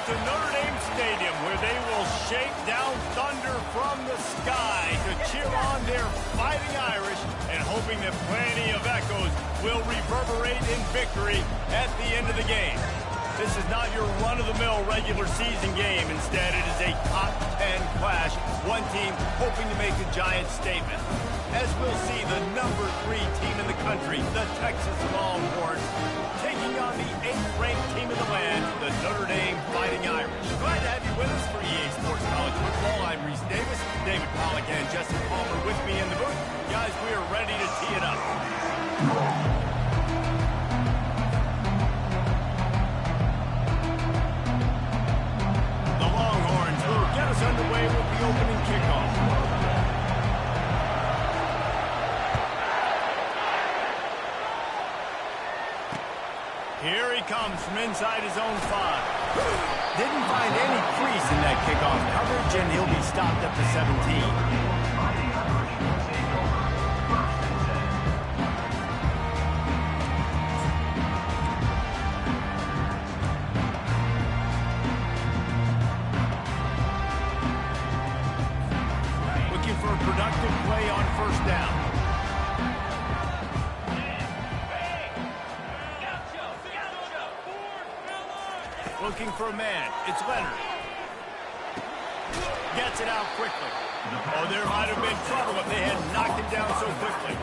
to Notre Dame Stadium, where they will shake down thunder from the sky to cheer on their Fighting Irish, and hoping that plenty of echoes will reverberate in victory at the end of the game. This is not your run-of-the-mill regular season game. Instead, it is a top 10 clash. One team hoping to make a giant statement. As we'll see, the number 3 team in the country, the Texas Longhorns, taking on the 8th-ranked team in the land, the Notre Dame Fighting Irish. Glad to have you with us for EA Sports College Football. I'm Reese Davis, David Pollack, and Jesse Palmer with me in the booth. Guys, we are ready to tee it up. Get us underway with the opening kickoff. Here he comes from inside his own 5. Didn't find any crease in that kickoff coverage, and he'll be stopped at the 17. Productive play on first down. Looking for a man. It's Leonard. Gets it out quickly. Oh, there might have been trouble if they had knocked him down so quickly.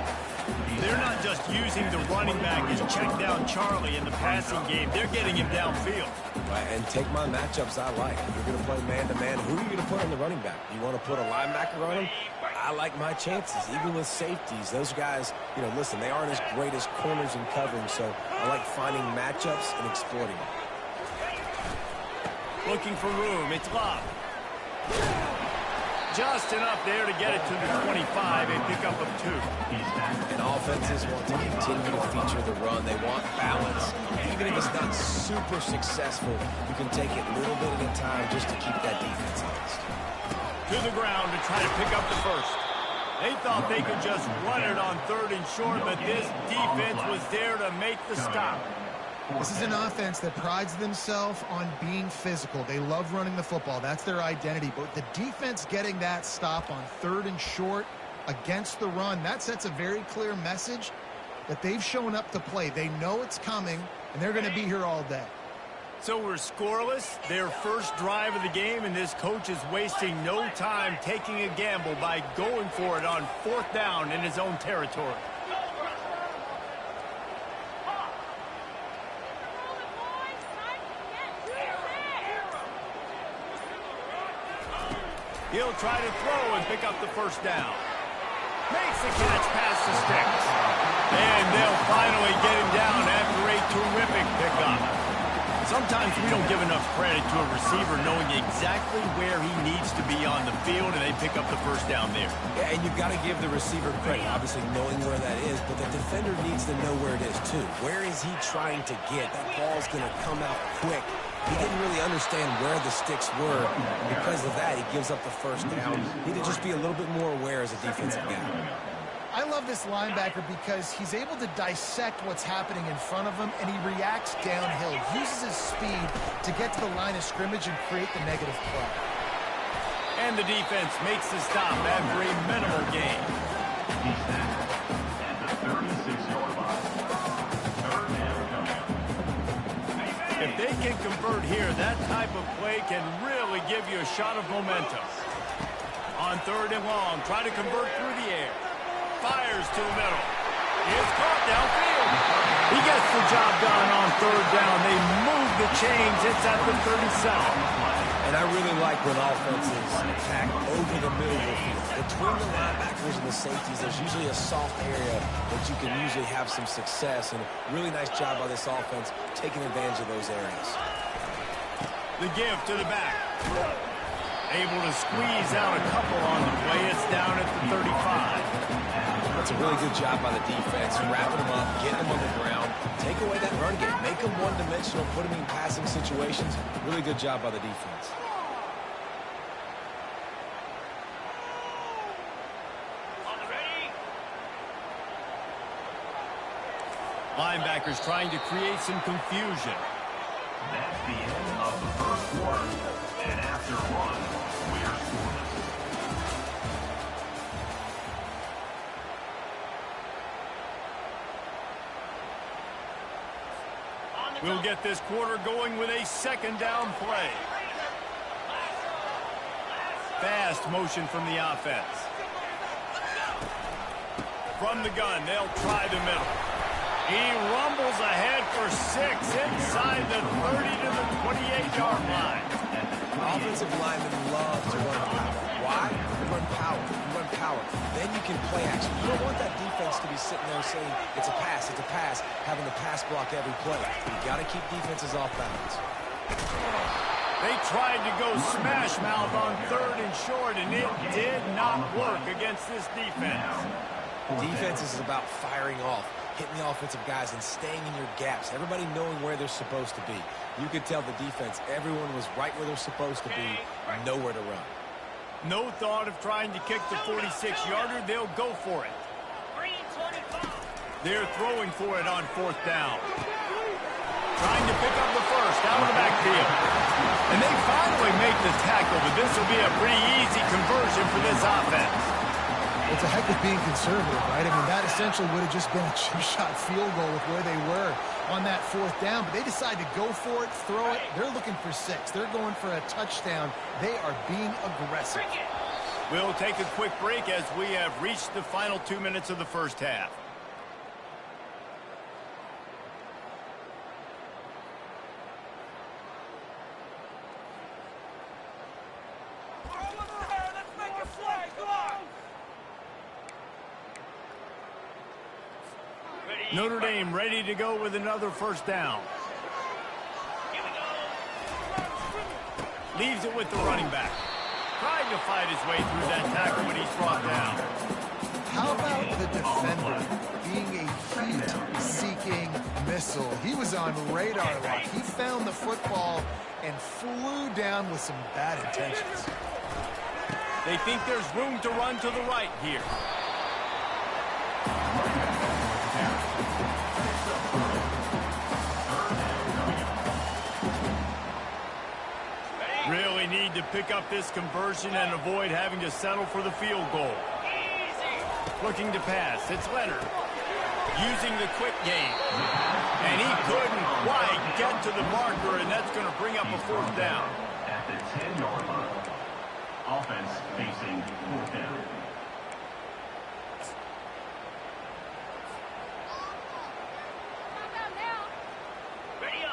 They're not just using the running back as check down Charlie in the passing game. They're getting him downfield. Right, and take my matchups I like. If you're going to play man-to-man, who are you going to put on the running back? You want to put a linebacker on him? I like my chances, even with safeties. Those guys, you know, listen, they aren't as great as corners in covering, so I like finding matchups and exploiting them. Looking for room. It's Love. Just enough there to get it to the 25, a pickup of 2. And offenses want to continue to feature the run. They want balance. Even if it's not super successful, you can take it little bit at a time just to keep that defense honest. To the ground to try to pick up the first. They thought they could just run it on 3rd and short, but this defense was there to make the stop. This is an offense that prides themselves on being physical. They love running the football. That's their identity. But the defense getting that stop on 3rd and short against the run, that sets a very clear message that they've shown up to play. They know it's coming, and they're going to be here all day. So we're scoreless, their first drive of the game, and this coach is wasting no time taking a gamble by going for it on 4th down in his own territory. He'll try to throw and pick up the first down. Makes the catch past the sticks. And they'll finally get him down after a terrific pickup. Sometimes we don't give enough credit to a receiver knowing exactly where he needs to be on the field, and they pick up the first down there. Yeah, and you've got to give the receiver credit, obviously knowing where that is, but the defender needs to know where it is too. Where is he trying to get? That ball's going to come out quick. He didn't really understand where the sticks were. And because of that, he gives up the first down. Need to just be a little bit more aware as a defensive guy. I love this linebacker because he's able to dissect what's happening in front of him, and he reacts downhill, uses his speed to get to the line of scrimmage and create the negative play. And the defense makes the stop after a minimal gain. If they can convert here, that type of play can really give you a shot of momentum. On 3rd and long, try to convert through the air. Fires to the middle. It's caught downfield. He gets the job done on 3rd down. They move the chains. It's at the 37. And I really like when offenses attack over the middle of the field. Between the linebackers and the safeties, there's usually a soft area that you can usually have some success. And really nice job by this offense taking advantage of those areas. The give to the back. Able to squeeze out a couple on the play. It's down at the 35. That's a really good job by the defense, wrapping them up, getting them on the ground, take away that run game, make them one-dimensional, put them in passing situations. Really good job by the defense. Linebackers trying to create some confusion. That's the end of the first And after one, we are scoreless. We'll get this quarter going with a second down play. Fast motion from the offense. From the gun, they'll try the middle. He rumbles ahead for 6 inside the 30 to the 28-yard line. Offensive linemen love to run power. Why? You run power. You run power. Then you can play action. You don't want that defense to be sitting there saying, it's a pass, having to pass block every play. You got to keep defenses off balance. They tried to go smash mouth on 3rd and short, and it did not work against this defense. Defense is about firing off, hitting the offensive guys and staying in your gaps, everybody knowing where they're supposed to be. You could tell the defense, everyone was right where they're supposed to be, nowhere to run. No thought of trying to kick the 46-yarder. They'll go for it. They're throwing for it on 4th down. Trying to pick up the first out of the backfield. And they finally make the tackle, but this will be a pretty easy conversion for this offense. It's a heck of being conservative, right? I mean, that essentially would have just been a two-shot field goal with where they were on that 4th down, but they decide to go for it, throw it. They're looking for 6. They're going for a touchdown. They are being aggressive. We'll take a quick break as we have reached the final 2 minutes of the first half. Notre Dame ready to go with another first down. Leaves it with the running back. Trying to fight his way through that tackle, but he's brought down. How about the defender being a heat-seeking missile? He was on radar lock. He found the football and flew down with some bad intentions. They think there's room to run to the right here. Really need to pick up this conversion and avoid having to settle for the field goal. Looking to pass. It's Leonard. Using the quick game. And he couldn't quite get to the marker, and that's going to bring up a 4th down. At the 10-yard line. Offense facing 4th down.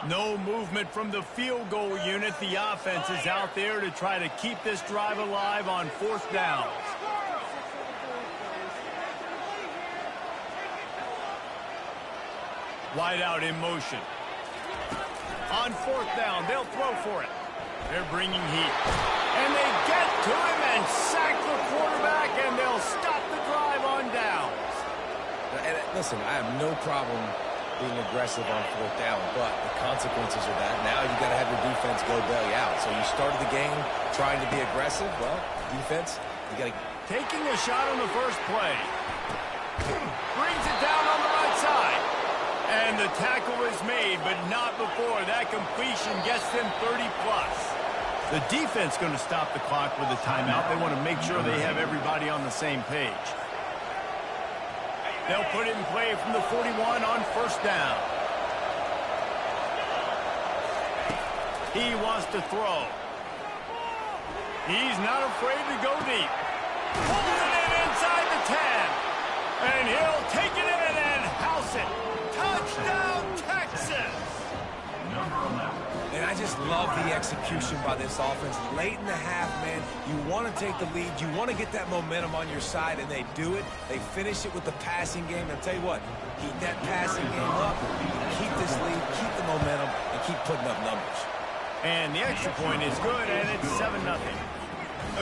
No movement from the field goal unit. The offense is out there to try to keep this drive alive on 4th down. Wide out in motion. On 4th down, they'll throw for it. They're bringing heat. And they get to him and sack the quarterback, and they'll stop the drive on downs. And listen, I have no problem being aggressive on 4th down, but the consequences of that, now you got to have your defense go bail you out. So you started the game trying to be aggressive. Well, defense, you got to... Taking a shot on the first play. Brings it down on the right side. And the tackle is made, but not before that completion gets them 30-plus. The defense going to stop the clock with a timeout. They want to make sure they have everybody on the same page. They'll put it in play from the 41 on 1st down. He wants to throw. He's not afraid to go deep. Pulls it in inside the 10. And he'll take it in and house it. Touchdown, Texas! And I just love the execution by this offense. Late in the half, man, you want to take the lead. You want to get that momentum on your side, and they do it. They finish it with the passing game. And I'll tell you what, keep that passing game up, keep this lead, keep the momentum, and keep putting up numbers. And the extra point is good, and it's 7-0.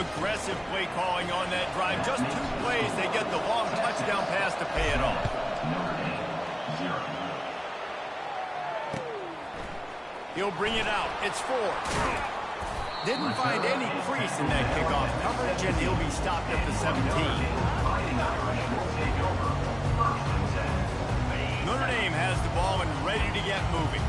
Aggressive play calling on that drive. Just 2 plays, they get the long touchdown pass to pay it off. He'll bring it out. It's 4. Didn't find any crease in that kickoff coverage, and he'll be stopped at the 17. Notre Dame has the ball and ready to get moving.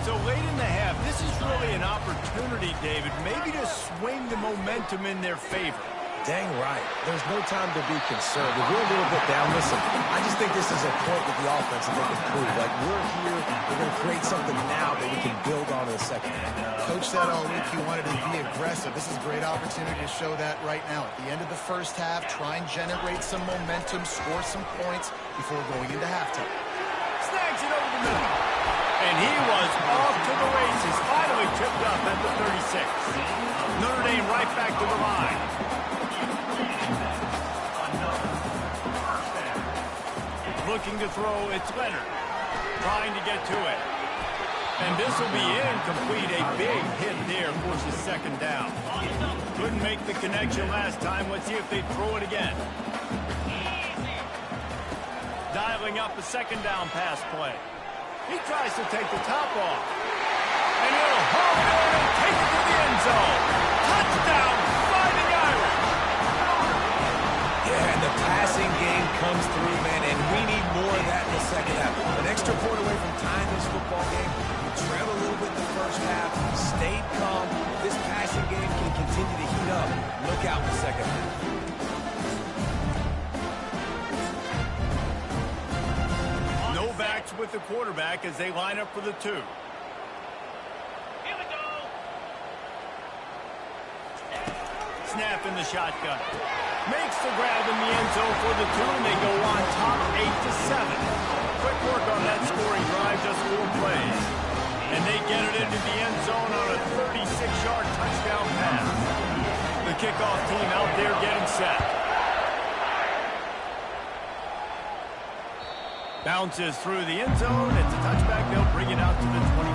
So late in the half, this is really an opportunity, David, maybe to swing the momentum in their favor. Dang right. There's no time to be concerned. If we're a little bit down, listen, I just think this is a point with the offense that they can prove. Like, we're here, we're going to create something now that we can build on in the second half. Coach said all week he wanted to be aggressive. This is a great opportunity to show that right now. At the end of the first half, try and generate some momentum, score some points before going into halftime. Snags it over the middle. And he was off to the races, finally tripped up at the 36. Notre Dame right back to the line. Looking to throw, it's Leonard. Trying to get to it. And this will be incomplete. A big hit there forces second down. Couldn't make the connection last time. Let's see if they throw it again. Dialing up a second down pass play. He tries to take the top off. And he'll haul it in and take it to the end zone. Touchdown, Fighting Irish. Yeah, and the passing game comes through, man, and we need more of that in the second half. An extra point away from tying this football game. We trailed a little bit in the first half, stayed calm. This passing game can continue to heat up. Look out in the second half. Backs with the quarterback as they line up for the 2. Here we go. Snap in the shotgun. Makes the grab in the end zone for the 2, and they go on top 8-7. Quick work on that scoring drive, just 4 plays. And they get it into the end zone on a 36-yard touchdown pass. The kickoff team out there getting set. Bounces through the end zone. It's a touchback. They'll bring it out to the 25.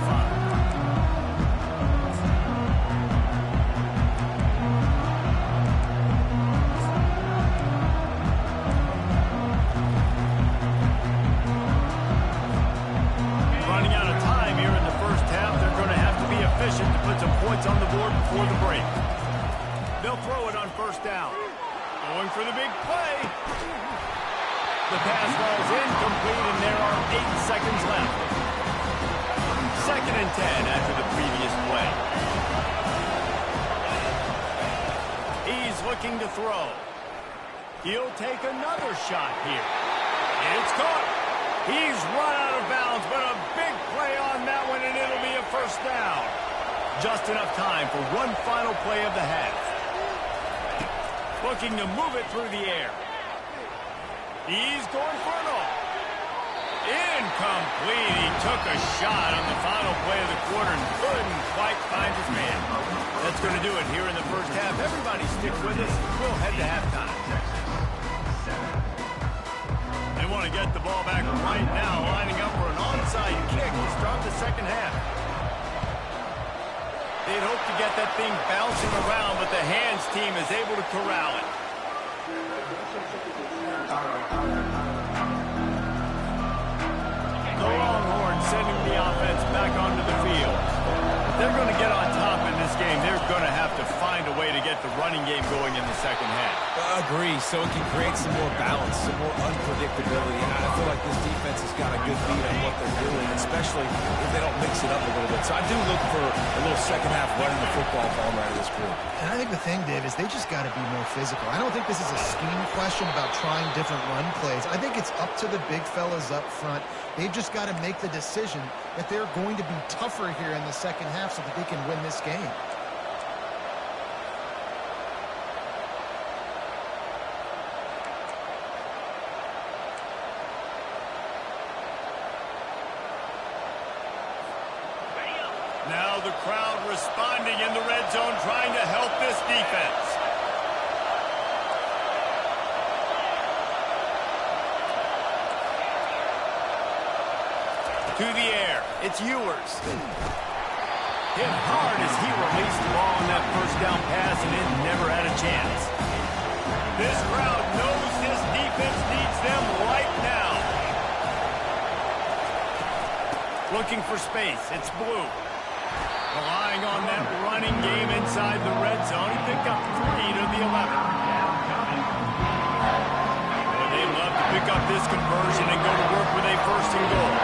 Running out of time here in the first half. They're going to have to be efficient to put some points on the board before the break. They'll throw it on first down. Going for the big play. The pass falls incomplete, and there are 8 seconds left. 2nd and 10 after the previous play. He's looking to throw. He'll take another shot here. It's caught. He's run out of bounds, but a big play on that one, and it'll be a first down. Just enough time for one final play of the half. Looking to move it through the air. He's going for it all. Incomplete. He took a shot on the final play of the quarter and couldn't quite find his man. That's going to do it here in the first half. Everybody stick with us. We'll head to halftime. They want to get the ball back right now, lining up for an onside kick to start the second half. They'd hope to get that thing bouncing around, but the hands team is able to corral it. The Longhorns sending the offense back onto the field. If they're going to get on top in this game, they're going to have to find a way to get the running game going in the second half. Agree, so it can create some more balance, some more unpredictability. And I feel like this defense has got a good beat on what they're doing, especially if they don't mix it up a little bit. So I do look for a little second half running the football ball right of this group. And I think the thing, Dave, is they just got to be more physical. I don't think this is a scheme question about trying different run plays. I think it's up to the big fellas up front. They've just got to make the decision that they're going to be tougher here in the second half so that they can win this game. Now the crowd responding in the red zone, trying to help this defense. To the air, it's Ewers. Hit hard as he released the ball on that first down pass, and it never had a chance. This crowd knows this defense needs them right now. Looking for space, it's Blue. Relying on that running game inside the red zone. He picked up 3 to the 11. Well, they'd love to pick up this conversion and go to work with a 1st and goal.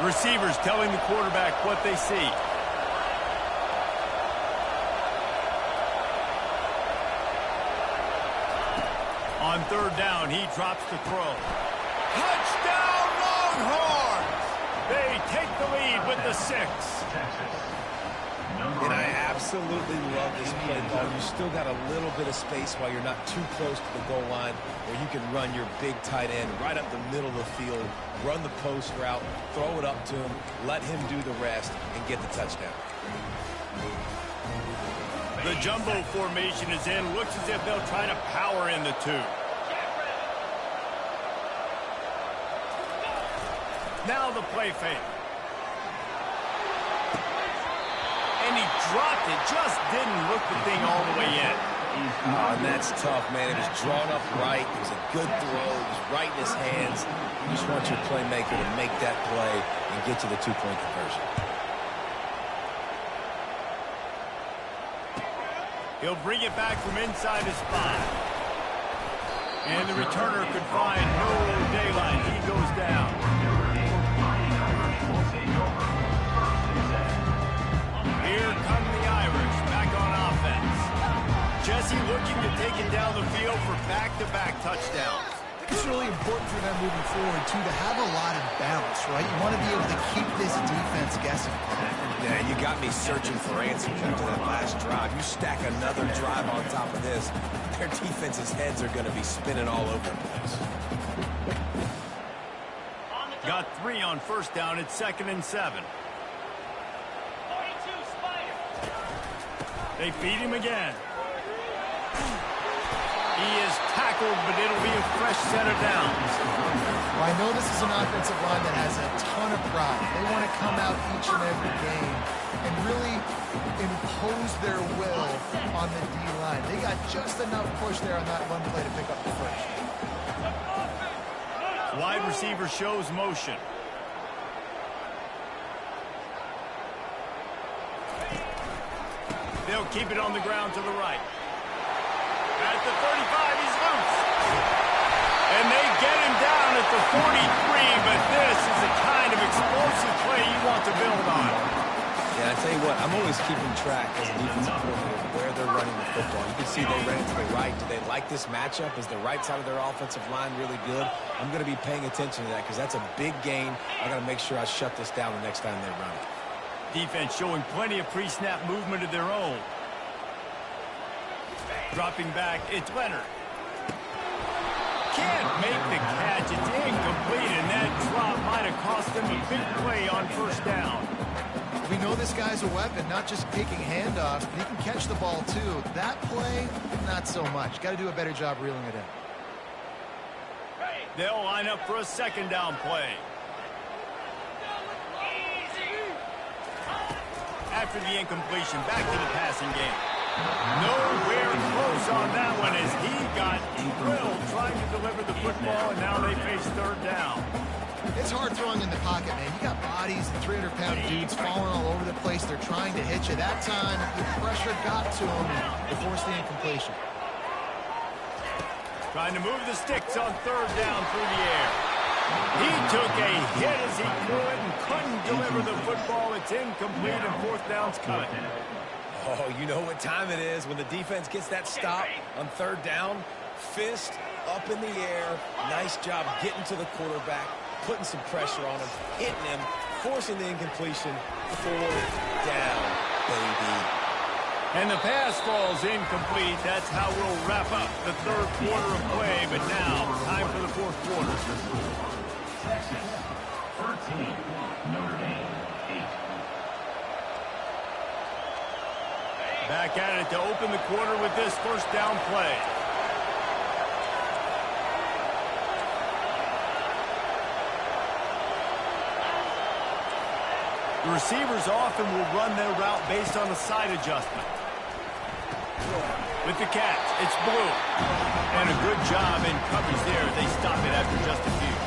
Receivers telling the quarterback what they see. On third down, he drops the throw. Touchdown, Longhorns! They take the lead with the 6. And I absolutely love this play call. You still got a little bit of space while you're not too close to the goal line where you can run your big tight end right up the middle of the field, run the post route, throw it up to him, let him do the rest, and get the touchdown. The jumbo formation is in. Looks as if they'll try to power in the 2. Now the play fake. And he dropped it. Just didn't look the thing all the way in. Oh, and that's tough, man. It was drawn up right. It was a good throw. It was right in his hands. You just want your playmaker to make that play and get to the 2-point conversion. He'll bring it back from inside his spot. And the returner could find no daylight. He goes down. Here come the Irish back on offense. Jesse looking to take it down the field for back-to-back touchdowns. It's really important for them moving forward, too, to have a lot of balance, right? You want to be able to keep this defense guessing. Yeah, you got me searching for answers after that last drive. You stack another drive on top of this, their defense's heads are going to be spinning all over the place. Got 3 on first down. It's 2nd and 7. They feed him again. He is tackled, but it'll be a fresh set of downs. Well, I know this is an offensive line that has a ton of pride. They want to come out each and every game and really impose their will on the D-line. They got just enough push there on that run play to pick up the first. Wide receiver shows motion. They'll keep it on the ground to the right. At the 35, he's loose. And they get him down at the 43, but this is the kind of explosive play you want to build on. Yeah, I tell you what, I'm always keeping track as a defensive coordinator where they're running the football. You can see they ran it to the right. Do they like this matchup? Is the right side of their offensive line really good? I'm going to be paying attention to that because that's a big gain. I got to make sure I shut this down the next time they run it. Defense showing plenty of pre-snap movement of their own. Dropping back, it's Leonard. Can't make the catch. It's incomplete, and that drop might have cost them a big play on first down. We know this guy's a weapon, not just taking handoffs, but he can catch the ball, too. That play, not so much. Got to do a better job reeling it in. They'll line up for a 2nd down play. After the incompletion, back to the passing game. Nowhere close on that one as he got drilled trying to deliver the football, and now they face 3rd down. It's hard throwing in the pocket, man. You got bodies and 300-pound dudes falling all over the place. They're trying to hit you. That time, the pressure got to him and forced the incompletion. Trying to move the sticks on 3rd down through the air. He took a hit as he could and couldn't deliver the football. It's incomplete and 4th down's coming. Oh, you know what time it is when the defense gets that stop on 3rd down. Fist up in the air. Nice job getting to the quarterback, putting some pressure on him, hitting him, forcing the incompletion. 4th down, baby. And the pass falls incomplete. That's how we'll wrap up the 3rd quarter of play. But now, time for the 4th quarter. Texas, 13, Notre Dame, 8. Back at it to open the quarter with this 1st down play. The receivers often will run their route based on a side adjustment. With the catch, it's Blue. And a good job in coverage there. They stop it after just a few.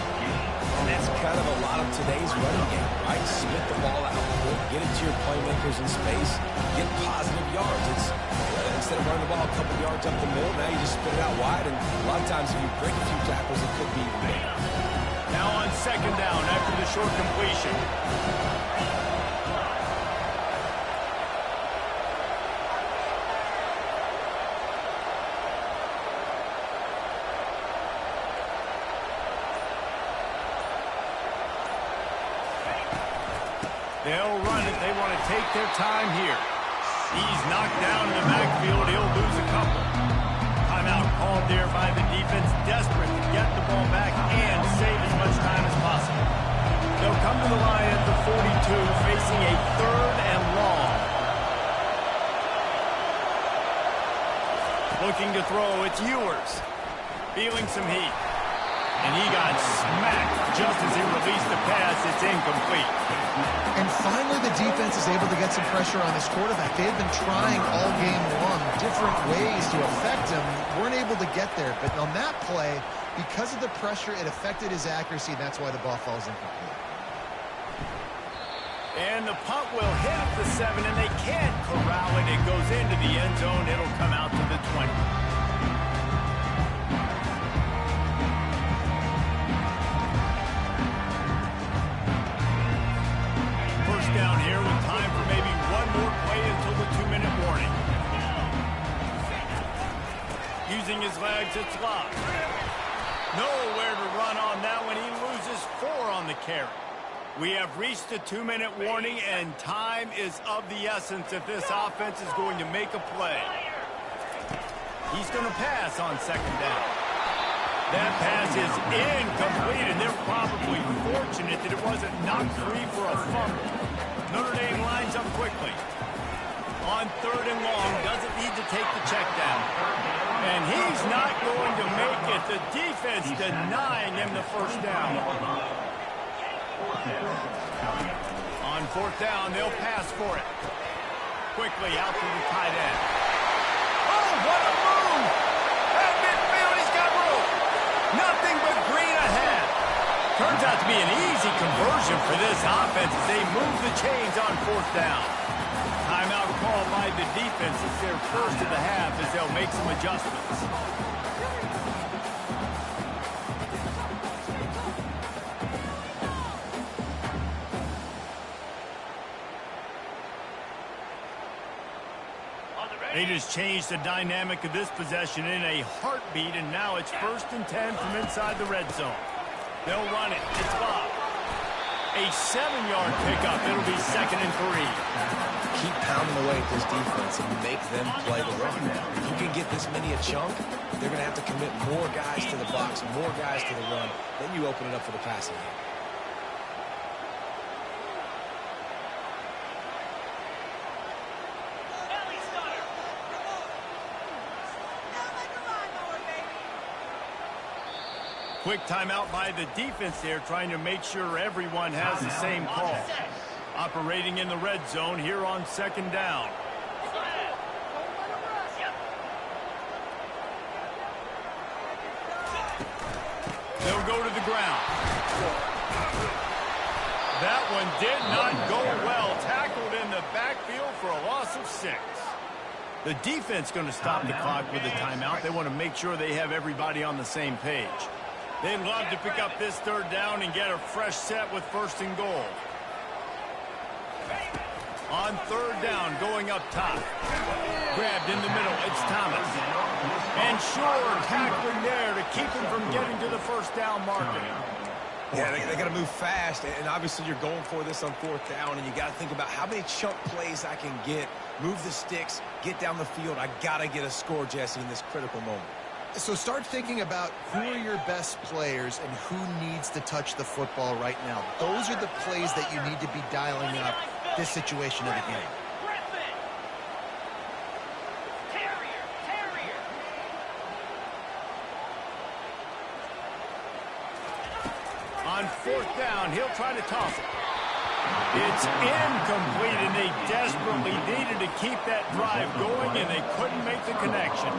And that's kind of a lot of today's running game, right? Split the ball out, get it to your playmakers in space, get positive yards. It's instead of running the ball a couple yards up the middle, now you just spit it out wide. And a lot of times if you break a few tackles, it could be even better. Now on second down after the short completion. They'll run it. They want to take their time here. He's knocked down in the backfield. He'll lose a couple. Timeout called there by the defense, desperate to get the ball back and save as much time as possible. They'll come to the line at the 42, facing a 3rd and long. Looking to throw, it's Ewers. Feeling some heat. And he got smacked just as he released the pass. It's incomplete. And finally, the defense is able to get some pressure on this quarterback. They've been trying all game long different ways to affect him. Weren't able to get there. But on that play, because of the pressure, it affected his accuracy. That's why the ball falls incomplete. And the punt will hit at the 7, and they can't corral it. It goes into the end zone. It'll come out to the 20. Down here with time for maybe one more play until the 2-minute warning. Using his legs, it's locked. Nowhere to run on that one. He loses 4 on the carry. We have reached the 2-minute warning, and time is of the essence if this offense is going to make a play. He's going to pass on second down. That pass is incomplete, and they're probably fortunate that it wasn't knocked free for a fumble. Notre Dame lines up quickly. On 3rd and long, doesn't need to take the check down. And he's not going to make it. The defense denying him the first down. On 4th down, they'll pass for it. Quickly out to the tight end. Oh, what a move! At midfield, he's got room. Nothing but green ahead. Turns out to be an easy conversion for this offense as they move the chains on 4th down. Timeout called by the defense. It's their first of the half as they'll make some adjustments. They just changed the dynamic of this possession in a heartbeat, and now it's 1st and 10 from inside the red zone. They'll run it. It's Bob. A 7-yard pickup. It'll be 2nd and 3. Keep pounding away at this defense and make them play the run. If you can get this many a chunk, they're going to have to commit more guys to the box, more guys to the run. Then you open it up for the passing game. Quick timeout by the defense there, trying to make sure everyone has the same call. Operating in the red zone here on 2nd down. They'll go to the ground. That one did not go well. Tackled in the backfield for a loss of 6. The defense going to stop the clock with a timeout. They want to make sure they have everybody on the same page. They'd love to pick up this 3rd down and get a fresh set with 1st and goal. On 3rd down, going up top. Grabbed in the middle, it's Thomas. And sure, tackling there to keep him from getting to the 1st down marker. Yeah, they got to move fast, and obviously you're going for this on 4th down, and you got to think about how many chunk plays I can get, move the sticks, get down the field. I got to get a score, Jesse, in this critical moment. So start thinking about who are your best players and who needs to touch the football right now. Those are the plays that you need to be dialing up this situation of the game. On 4th down, he'll try to toss it. It's incomplete, and they desperately needed to keep that drive going, and they couldn't make the connection.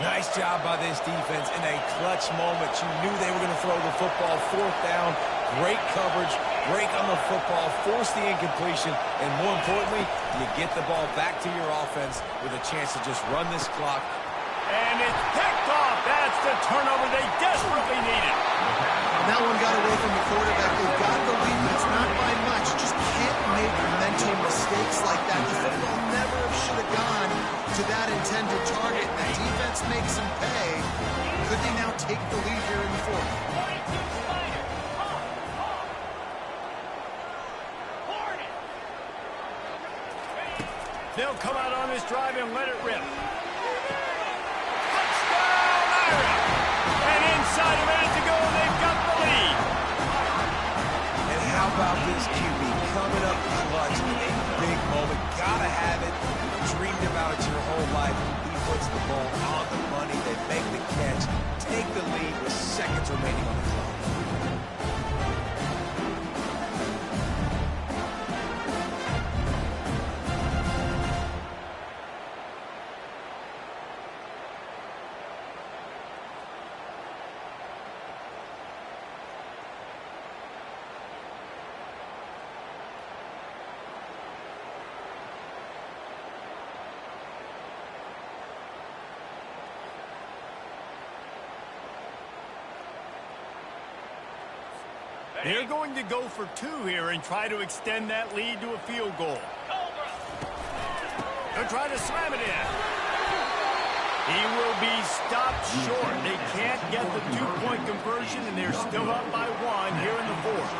Nice job by this defense in a clutch moment. You knew they were going to throw the football. 4th down, great coverage, break on the football, force the incompletion, and more importantly, you get the ball back to your offense with a chance to just run this clock. And it's picked off. That's the turnover they desperately needed. That one got away from the quarterback. They've got the lead, but it's not by much. Just can't make mental mistakes like that. The football never should have gone to that intended target. The defense makes them pay. Could they now take the lead here in the fourth? They'll come out on this drive and let it rip. Touchdown, Irish! And inside a minute to go, they've got the lead. And how about this QB coming up clutch in a big moment? Gotta have it. Dreamed about it your whole life. He puts the ball on the money. They make the catch, take the lead with seconds remaining on the clock. They're going to go for two here and try to extend that lead to a field goal. They'll try to slam it in. He will be stopped short. They can't get the two-point conversion, and they're still up by one here in the fourth.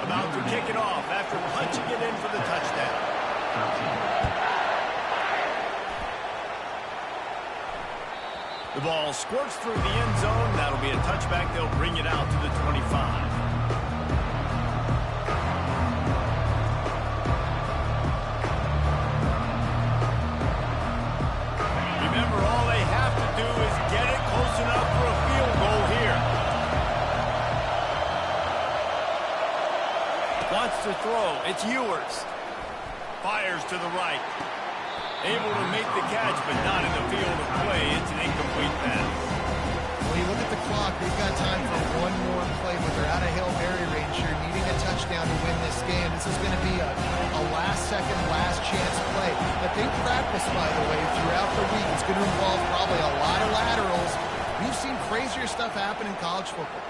About to kick it off after punching it in for the touchdown. The ball squirts through the end zone. That'll be a touchback. They'll bring it out to the 25. Wants to throw. It's Ewers. Fires to the right. Able to make the catch, but not in the field of play. It's an incomplete pass. When you look at the clock, they've got time for one more play, but they're out of Hail Mary range here, needing a touchdown to win this game. This is going to be a last-second, last-chance play that they practice, by the way, throughout the week. It's going to involve probably a lot of laterals. We've seen crazier stuff happen in college football.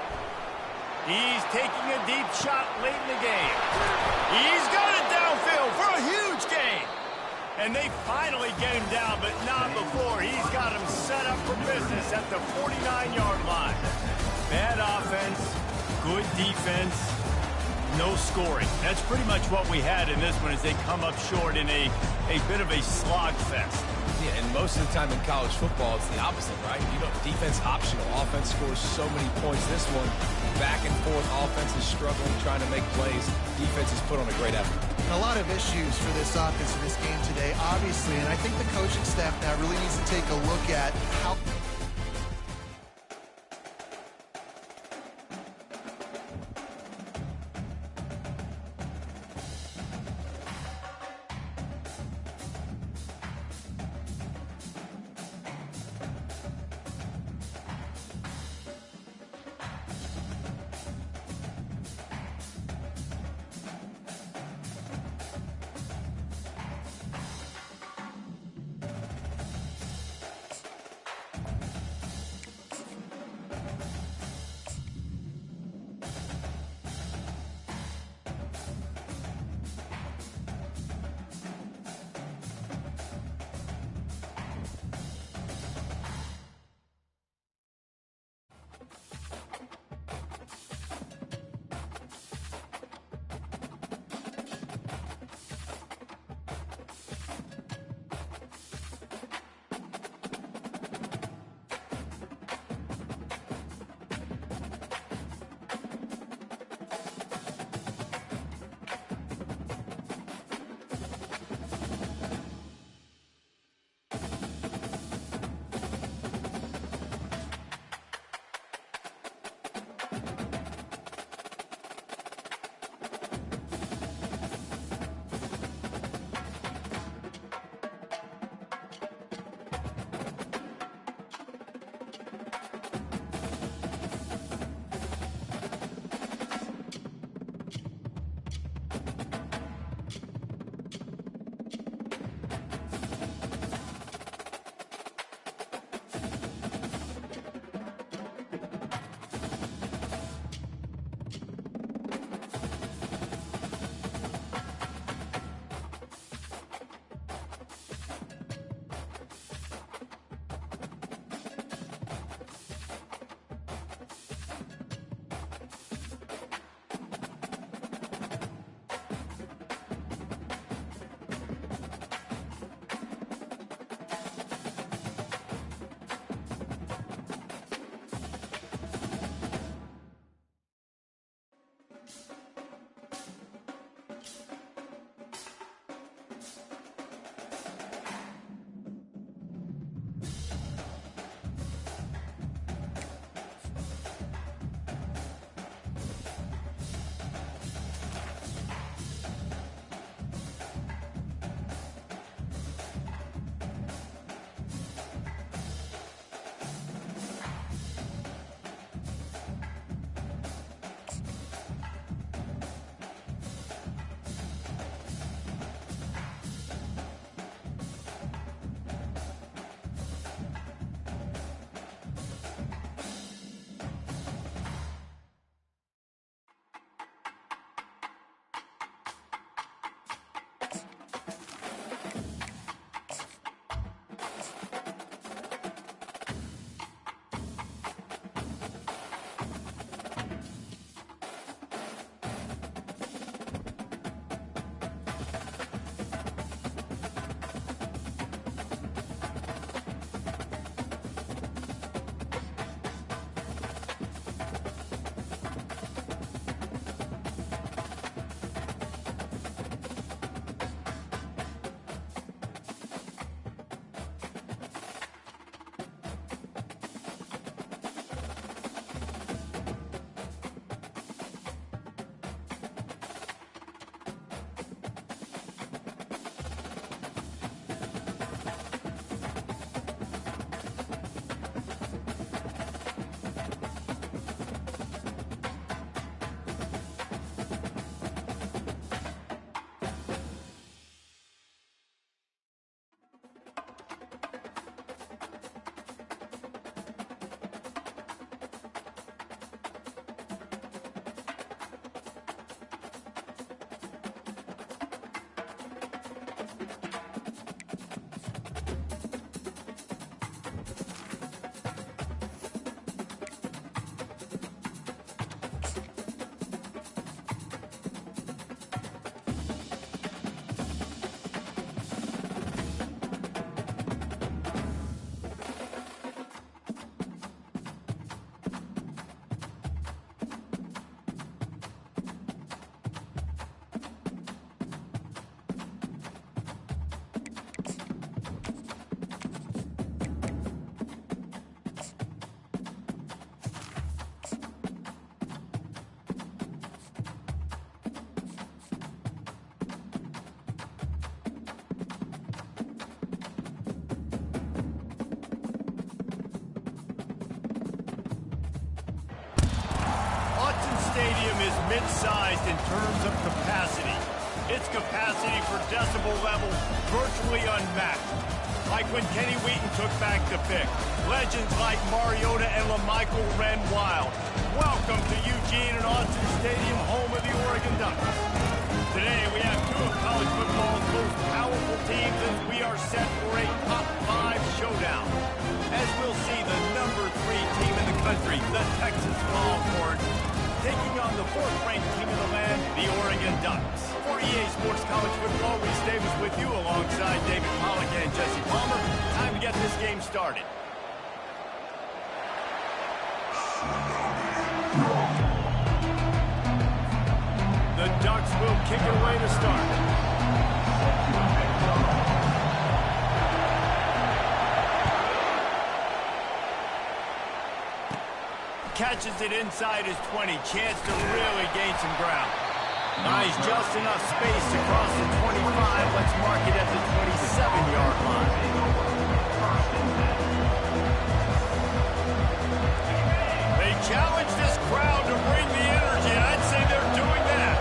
He's taking a deep shot late in the game. He's got it downfield for a huge gain. And they finally get him down, but not before. He's got him set up for business at the 49-yard line. Bad offense, good defense, no scoring. That's pretty much what we had in this one as they come up short in a bit of a slog fest. Yeah, and most of the time in college football, it's the opposite, right? You know, defense optional. Offense scores so many points. This one, back and forth. Offense is struggling, trying to make plays. Defense has put on a great effort. A lot of issues for this offense in this game today, obviously, and I think the coaching staff now really needs to take a look at how... It's sized in terms of capacity. Its capacity for decibel level virtually unmatched. Like when Kenny Wheaton took back the pick. Legends like Mariota and LaMichael ran wild. Welcome to Eugene and Austin Stadium, home of the Oregon Ducks. Today we have two of college football's most powerful teams as we are set for a top 5 showdown. As we'll see the number 3 team in the country, the Texas Longhorns, taking on the 4th-ranked team in the land, the Oregon Ducks. For EA Sports College Football, Reese Davis with you alongside David Pollack and Jesse Palmer. Time to get this game started. The Ducks will kick it away to start. Catches it inside his 20. Chance to really gain some ground. Nice, just enough space to cross the 25. Let's mark it at the 27-yard line. They challenge this crowd to bring the energy, and I'd say they're doing that.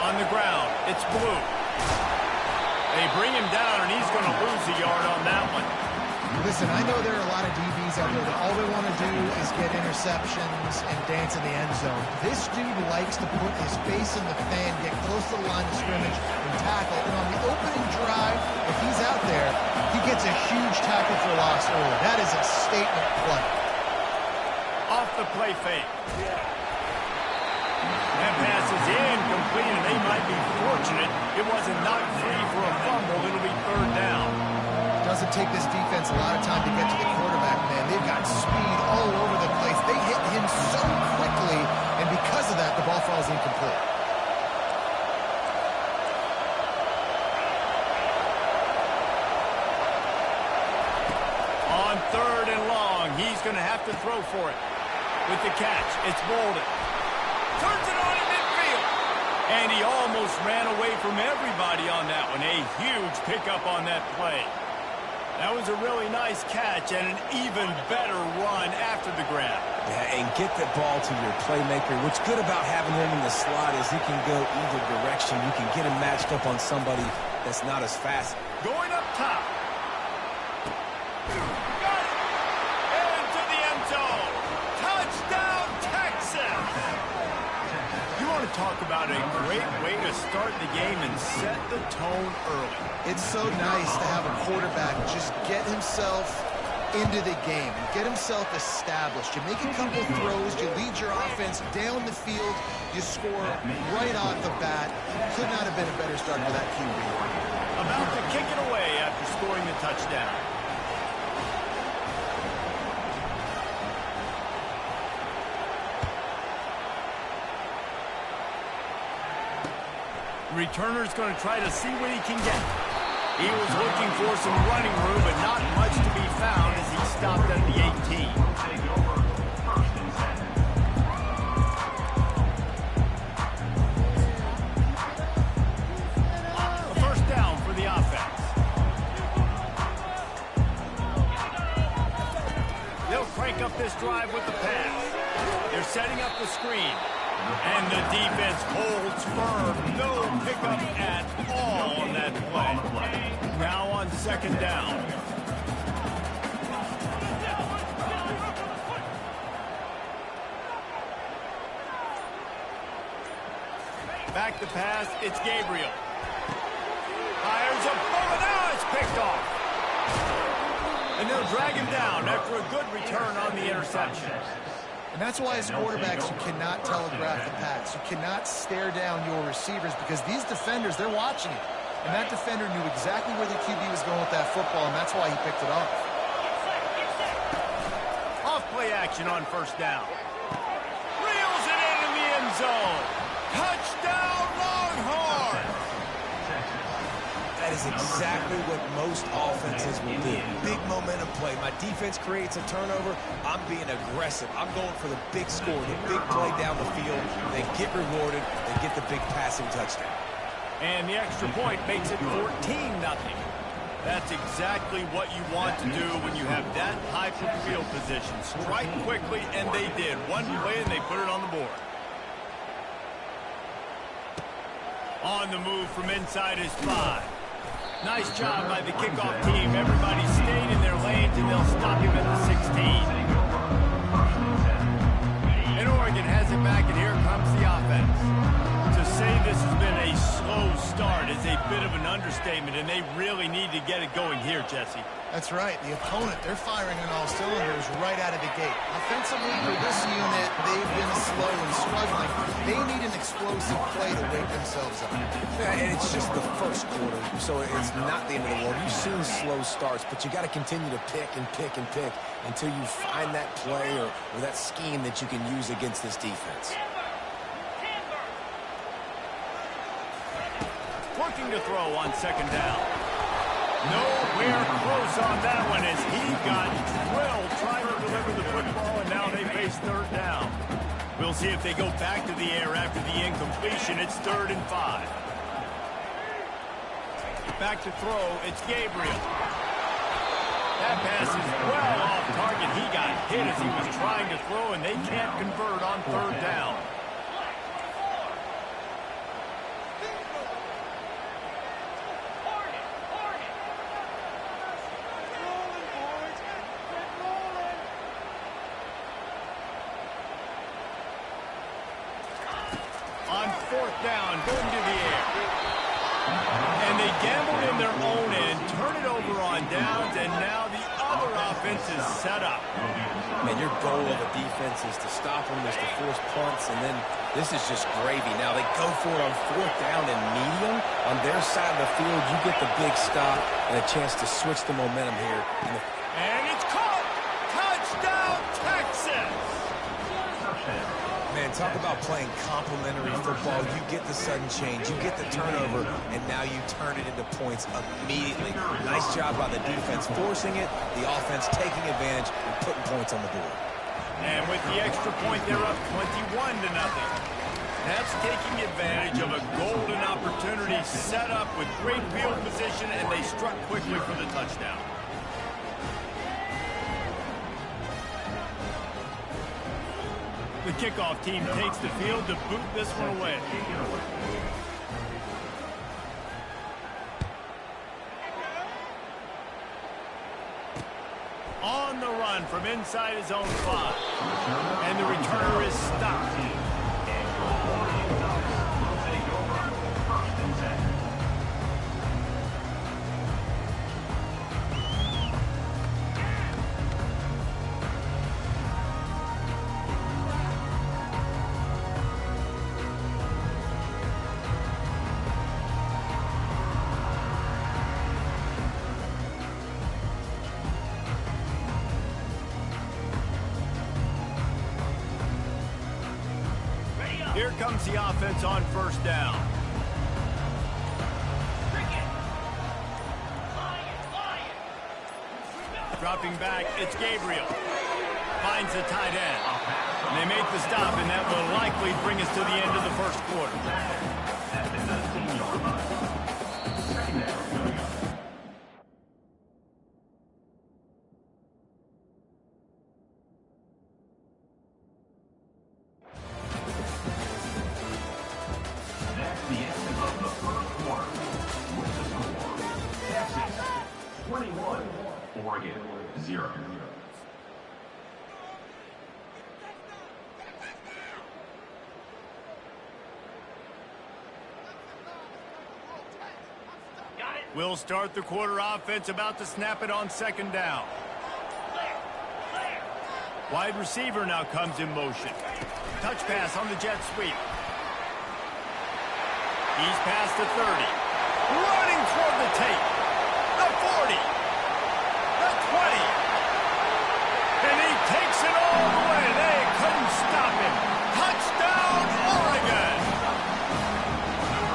On the ground, it's Blue. They bring him down, and he's going to lose a yard on that one. Listen, I know there are a lot of DBs out there that all they want to do is get interceptions and dance in the end zone. This dude likes to put his face in the fan, get close to the line of scrimmage, and tackle. And on the opening drive, if he's out there, he gets a huge tackle for loss early. That is a statement play. Off the play fake. That pass is incomplete, and they might be fortunate it wasn't knocked free for a fumble. It'll be 3rd down. Doesn't take this defense a lot of time to get to the quarterback, man. They've got speed all over the place. They hit him so quickly, and because of that, the ball falls incomplete. On 3rd and long, he's going to have to throw for it. With the catch, it's Bolden. Turns it on in midfield. And he almost ran away from everybody on that one. A huge pickup on that play. That was a really nice catch and an even better run after the grab. Yeah, and get the ball to your playmaker. What's good about having him in the slot is he can go either direction. You can get him matched up on somebody that's not as fast. Going up top. Got it. Into the end zone. Touchdown, Texas. You want to talk about a great way to start the game and set the tone early. It's so nice to have a quarterback just get himself into the game, get himself established. You make a couple throws, you lead your offense down the field, you score right off the bat. Could not have been a better start for that QB. About to kick it away after scoring the touchdown. Returner's going to try to see what he can get. He was looking for some running room, but not much to be found as he stopped at the 18. A 1st down for the offense. They'll crank up this drive with the pass. They're setting up the screen. And the defense holds firm. No pickup at all on that play. Now on 2nd down. Back to pass, it's Gabriel. Fires a bullet, now it's picked off. And they'll drag him down after a good return on the interception. And that's why as quarterbacks, you cannot telegraph the pass. You cannot stare down your receivers because these defenders, they're watching it. And that defender knew exactly where the QB was going with that football, and that's why he picked it off. Off play action on 1st down. Reels it in the end zone. Touchdown, Longhorns! That is exactly what most offenses will do. Big momentum play. My defense creates a turnover. I'm being aggressive. I'm going for the big score, the big play down the field. They get rewarded. They get the big passing touchdown. And the extra point makes it 14-0. That's exactly what you want to do when you have that type of field position. Strike quickly, and they did. One play, and they put it on the board. On the move from inside his 5. Nice job by the kickoff team. Everybody stayed in their lanes, and they'll stop him at the 16. And Oregon has it back, and here comes the offense. To say this has been a slow start is a bit of an understatement, and they really need to get it going here, Jesse. That's right. The opponent, they're firing on all cylinders right out of the gate. Offensively, for this unit, they've been slow and struggling. They need an explosive play to wake themselves up. Yeah, and it's just the first quarter, so it's not the end of the world. You've seen slow starts, but you got to continue to pick and pick and pick until you find that play or that scheme that you can use against this defense. Looking to throw on second down. Nowhere close on that one as he got drilled trying to deliver the football, and now they face third down. We'll see if they go back to the air after the incompletion. It's 3rd and 5. Back to throw. It's Gabriel. That pass is well off target. He got hit as he was trying to throw, and they can't convert on 3rd down. On 4th down, going to the air. And they gambled in their own end, turn it over on downs, and now the other offense is set up. And your goal of a defense is to stop them, is to force punts, and then this is just gravy. Now they go for it on 4th down and medium. On their side of the field, you get the big stop and a chance to switch the momentum here. And it's caught! Touchdown, Texas! Man, talk about playing complementary football. You get the sudden change, you get the turnover, and now you turn it into points immediately. Nice job by the defense forcing it, the offense taking advantage and putting points on the board. And with the extra point, they're up 21-0. That's taking advantage of a golden opportunity set up with great field position, and they struck quickly for the touchdown. The kickoff team takes the field to boot this one away. On the run from inside his own 5. And the returner is stopped. Here comes the offense on 1st down. Dropping back, it's Gabriel. Finds the tight end. And they make the stop, and that will likely bring us to the end of the 1st quarter. The end of the 1st quarter with the score: Texas 21, Oregon 0. We'll start the quarter offense, about to snap it on 2nd down. Wide receiver now comes in motion. Touch pass on the jet sweep. He's past the 30. Running toward the tape. The 40. The 20. And he takes it all the way. They couldn't stop him. Touchdown, Oregon.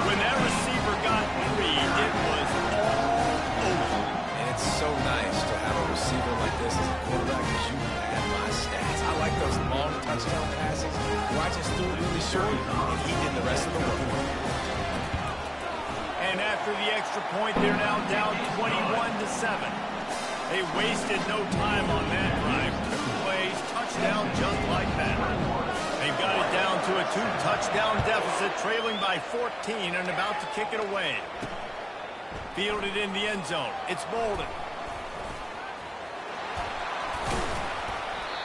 When that receiver got 3, it was all over. And it's so nice to have a receiver like this as a quarterback, because you have my stats. I like those long touchdown passes where I just threw it really short and he did the rest of the work. And after the extra point, they're now down 21-7. They wasted no time on that drive. Plays, touchdown just like that. They've got it down to a 2-touchdown deficit, trailing by 14 and about to kick it away. Fielded in the end zone. It's Bolden.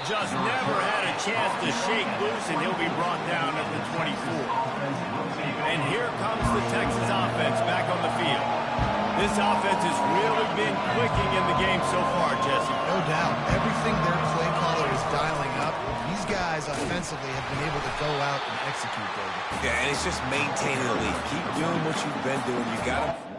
Just never had a chance to shake loose, and he'll be brought down at the 24. And here comes the Texas offense back on the field. This offense has really been clicking in the game so far, Jesse. No doubt. Everything their play caller is dialing up. These guys offensively have been able to go out and execute, David. Yeah, and it's just maintaining the lead. Keep doing what you've been doing. You got to...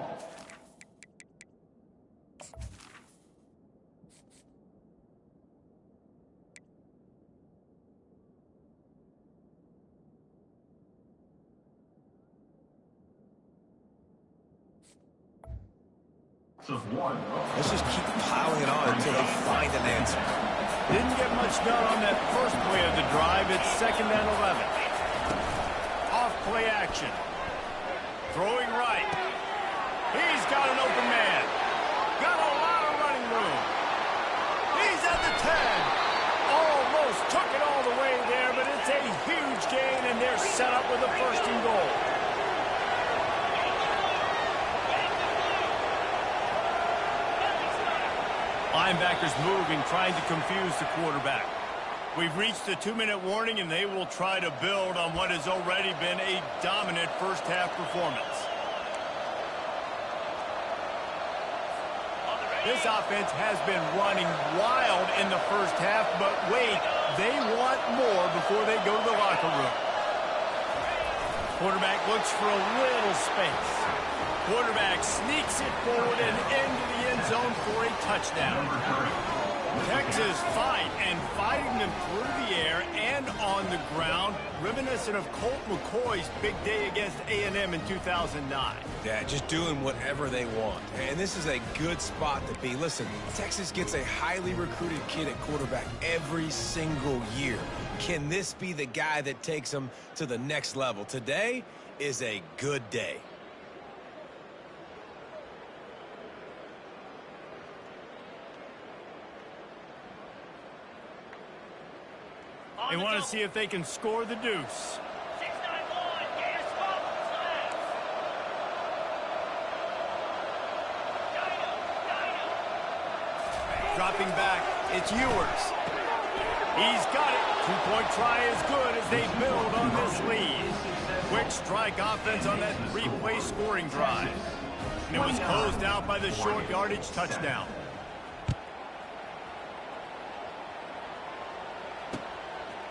Let's just keep piling it on until they find an answer. Didn't get much done on that first play of the drive. It's 2nd and 11. Off play action. Throwing right. He's got an open man. Got a lot of running room. He's at the 10. Almost took it all the way there, but it's a huge gain, and they're set up with a 1st and goal. Linebackers moving, trying to confuse the quarterback. We've reached the 2-minute warning, and they will try to build on what has already been a dominant first-half performance. This offense has been running wild in the first half, but wait, they want more before they go to the locker room. Quarterback looks for a little space. Quarterback sneaks it forward and into the end zone for a touchdown. Texas fighting them through the air and on the ground, reminiscent of Colt McCoy's big day against A&M in 2009. Yeah, just doing whatever they want. And this is a good spot to be. Listen, Texas gets a highly recruited kid at quarterback every single year. Can this be the guy that takes them to the next level? Today is a good day. They want to see if they can score the deuce. 6-9-1, get a spot on the left. Dropping back, it's Ewers. He's got it. 2-point try is good as they build on this lead. Quick strike offense on that 3-play scoring drive. And it was closed out by the short yardage touchdown.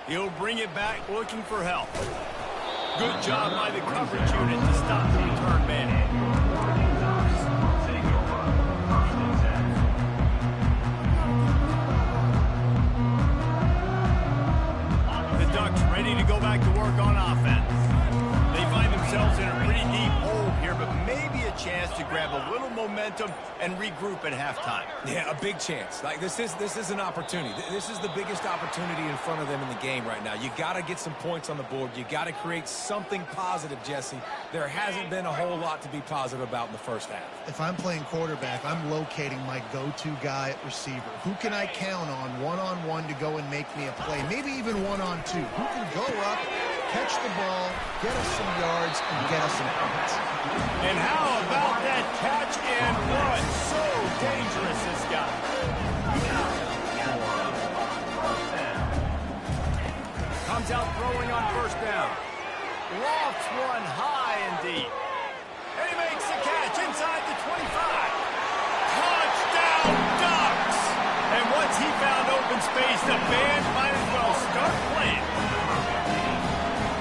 He'll bring it back looking for help. Good job by the coverage unit to stop the return man. The Ducks ready to go back to work on offense. They find themselves in a pretty deep hole here, but maybe a chance to grab a little momentum and regroup at halftime. Yeah, a big chance. Like this is an opportunity. This is the biggest opportunity in front of them in the game right now. You got to get some points on the board. You got to create something positive, Jesse. There hasn't been a whole lot to be positive about in the first half. If I'm playing quarterback, I'm locating my go-to guy at receiver. Who can I count on one-on-one to go and make me a play? Maybe even one-on-two. Who can go up, catch the ball, get us some yards, and get us some points? And how about that catch and run? So dangerous, this guy. Comes out throwing on first down. Lofts one high and deep. And he makes the catch inside the 25. Touchdown, Ducks! And once he found open space, the band might as well start playing.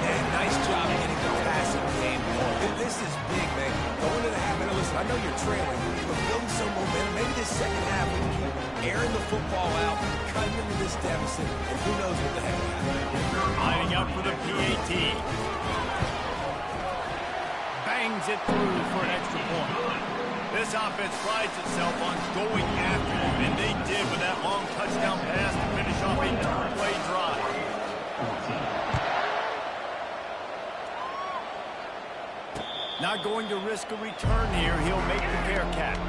And nice job getting the passing game going. This is big, man. Going to the half minute. Listen, I know you're trailing, but building some momentum. Maybe this second half we can keep airing the football out, cutting into this deficit, and who knows what the heck will happen. Lining up for the PAT. Bangs it through for an extra point. This offense prides itself on going after him, and they did with that long touchdown pass to finish off a 2-play drive. Not going to risk a return here. He'll make the fair catch.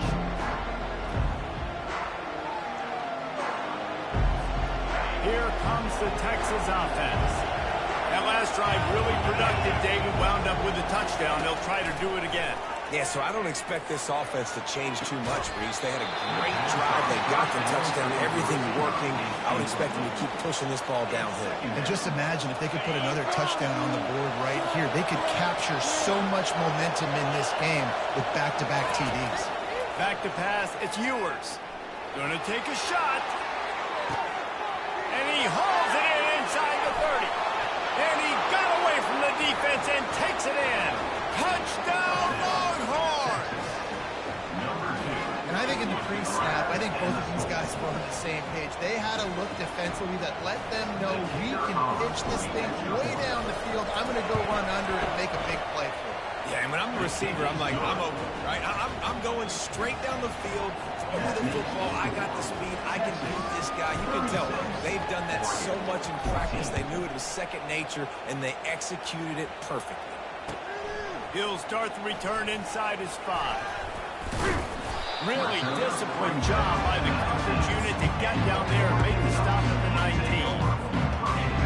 Here comes the Texas offense. That last drive really productive. David wound up with a touchdown. They'll try to do it again. Yeah, so I don't expect this offense to change too much, Reese. They had a great drive. They got the touchdown. Everything working. I would expect them to keep pushing this ball downhill. And just imagine if they could put another touchdown on the board right here. They could capture so much momentum in this game with back-to-back TDs. Back to pass. It's Ewers. Gonna take a shot. And he hauls it in inside the 30. And he got away from the defense and takes it in. Touchdown, Longhorns! And I think in the pre-snap, I think both of these guys were on the same page. They had a look defensively that let them know we can pitch this thing way down the field. I'm going to go run under and make a big play for it. Yeah, and when I'm a receiver, I'm like, I'm open, right? I'm going straight down the field, throw me the football. I got the speed. I can beat this guy. You can tell they've done that so much in practice. They knew it was second nature, and they executed it perfectly. He'll start the return inside his 5. Really disciplined job by the coverage unit to get down there and make the stop at the 19.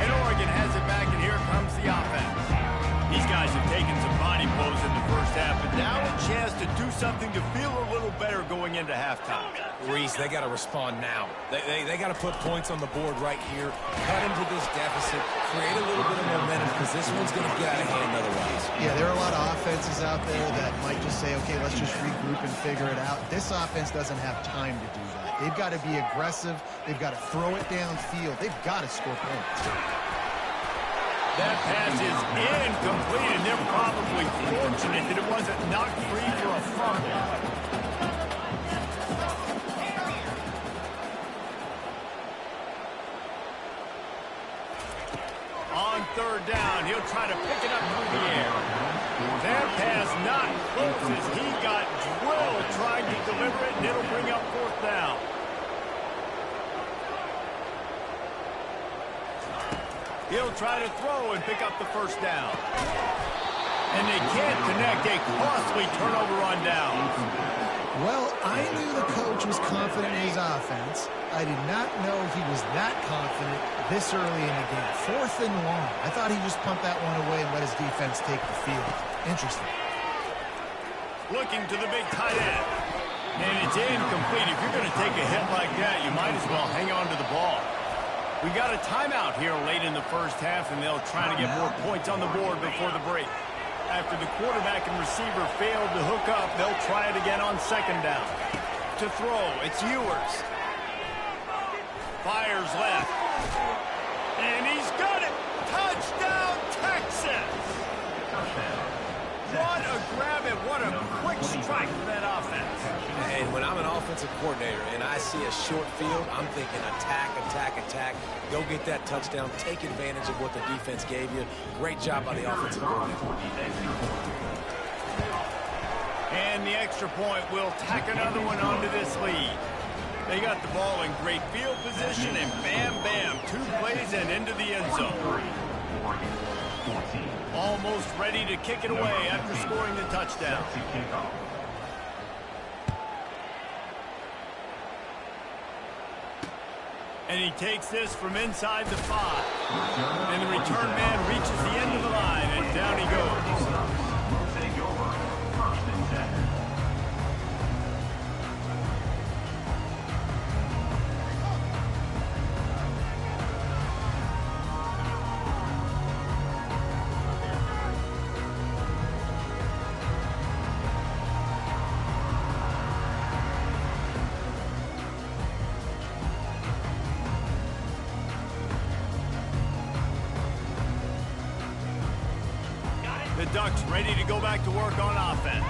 And Oregon has it back, and here comes the offense. These guys have taken some body blows in the first half, but now a chance to do something to feel a little better going into halftime. Reese, they got to respond now. They got to put points on the board right here, cut into this deficit, create a little bit of momentum, because this one's going to get out of hand otherwise. Yeah, there are a lot of offenses out there that might just say, okay, let's just regroup and figure it out. This offense doesn't have time to do that. They've got to be aggressive. They've got to throw it downfield. They've got to score points. That pass is incomplete, and they're probably fortunate that it wasn't knocked free for a fumble. On third down, he'll try to pick it up through the air. That pass not close as he got drilled trying to deliver it, and it'll bring up fourth down. He'll try to throw and pick up the first down. And they can't connect. A costly turnover on downs. Well, I knew the coach was confident in his offense. I did not know he was that confident this early in the game. 4th and long. I thought he just pumped that one away and let his defense take the field. Interesting. Looking to the big tight end. And it's incomplete. If you're going to take a hit like that, you might as well hang on to the ball. We got a timeout here late in the first half, and they'll try to get more points on the board before the break. After the quarterback and receiver failed to hook up, they'll try it again on second down. To throw, it's Ewers. Fires left. And he's got it! Touchdown, Texas! What a grab and what a quick strike from that offense. And when I'm an offensive coordinator and I see a short field, I'm thinking attack, attack, attack. Go get that touchdown. Take advantage of what the defense gave you. Great job by the offensive coordinator. And the extra point will tack another one onto this lead. They got the ball in great field position, and bam, bam, 2 plays and into the end zone. Almost ready to kick it away after scoring the touchdown. And he takes this from inside the 5. And the return man reaches the end of the line, and down he goes. Take over, 1st and 10. The Ducks ready to go back to work on offense.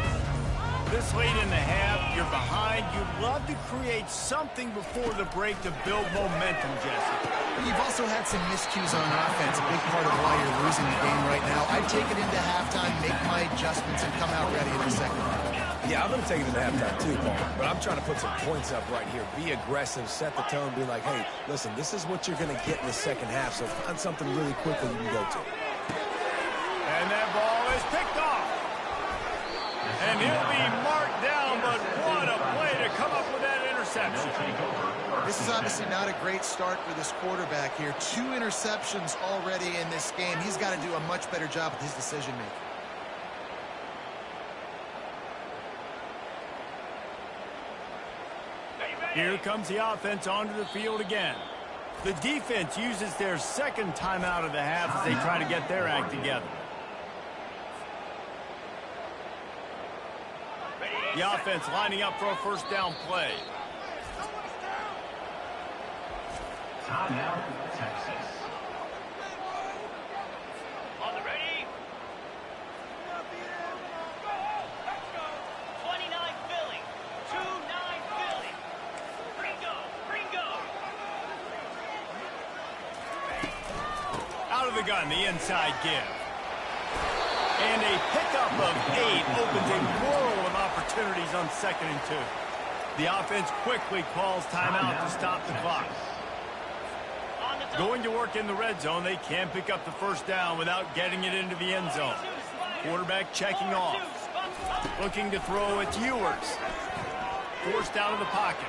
This late in the half, you're behind. You'd love to create something before the break to build momentum, Jesse. You've also had some miscues on offense, a big part of why you're losing the game right now. I'd take it into halftime, make my adjustments, and come out ready in the second half. Yeah, I'm going to take it into halftime too, Paul. But I'm trying to put some points up right here. Be aggressive, set the tone, be like, hey, listen, this is what you're going to get in the second half, so find something really quickly you can go to. And that ball is picked off. And he'll be marked down, but what a play to come up with that interception. This is obviously not a great start for this quarterback here. 2 interceptions already in this game. He's got to do a much better job with his decision-making. Here comes the offense onto the field again. The defense uses their second timeout of the half as they try to get their act together. The offense lining up for a first down play. Timeout, Texas. On the ready. 29 Philly. 2-9 Philly. Ringo. Out of the gun, the inside give. And a pickup of 8 opens a world of opportunities on 2nd and 2. The offense quickly calls timeout to stop the clock. Going to work in the red zone, they can pick up the first down without getting it into the end zone. Quarterback checking off. Looking to throw, it's Ewers. Forced out of the pocket.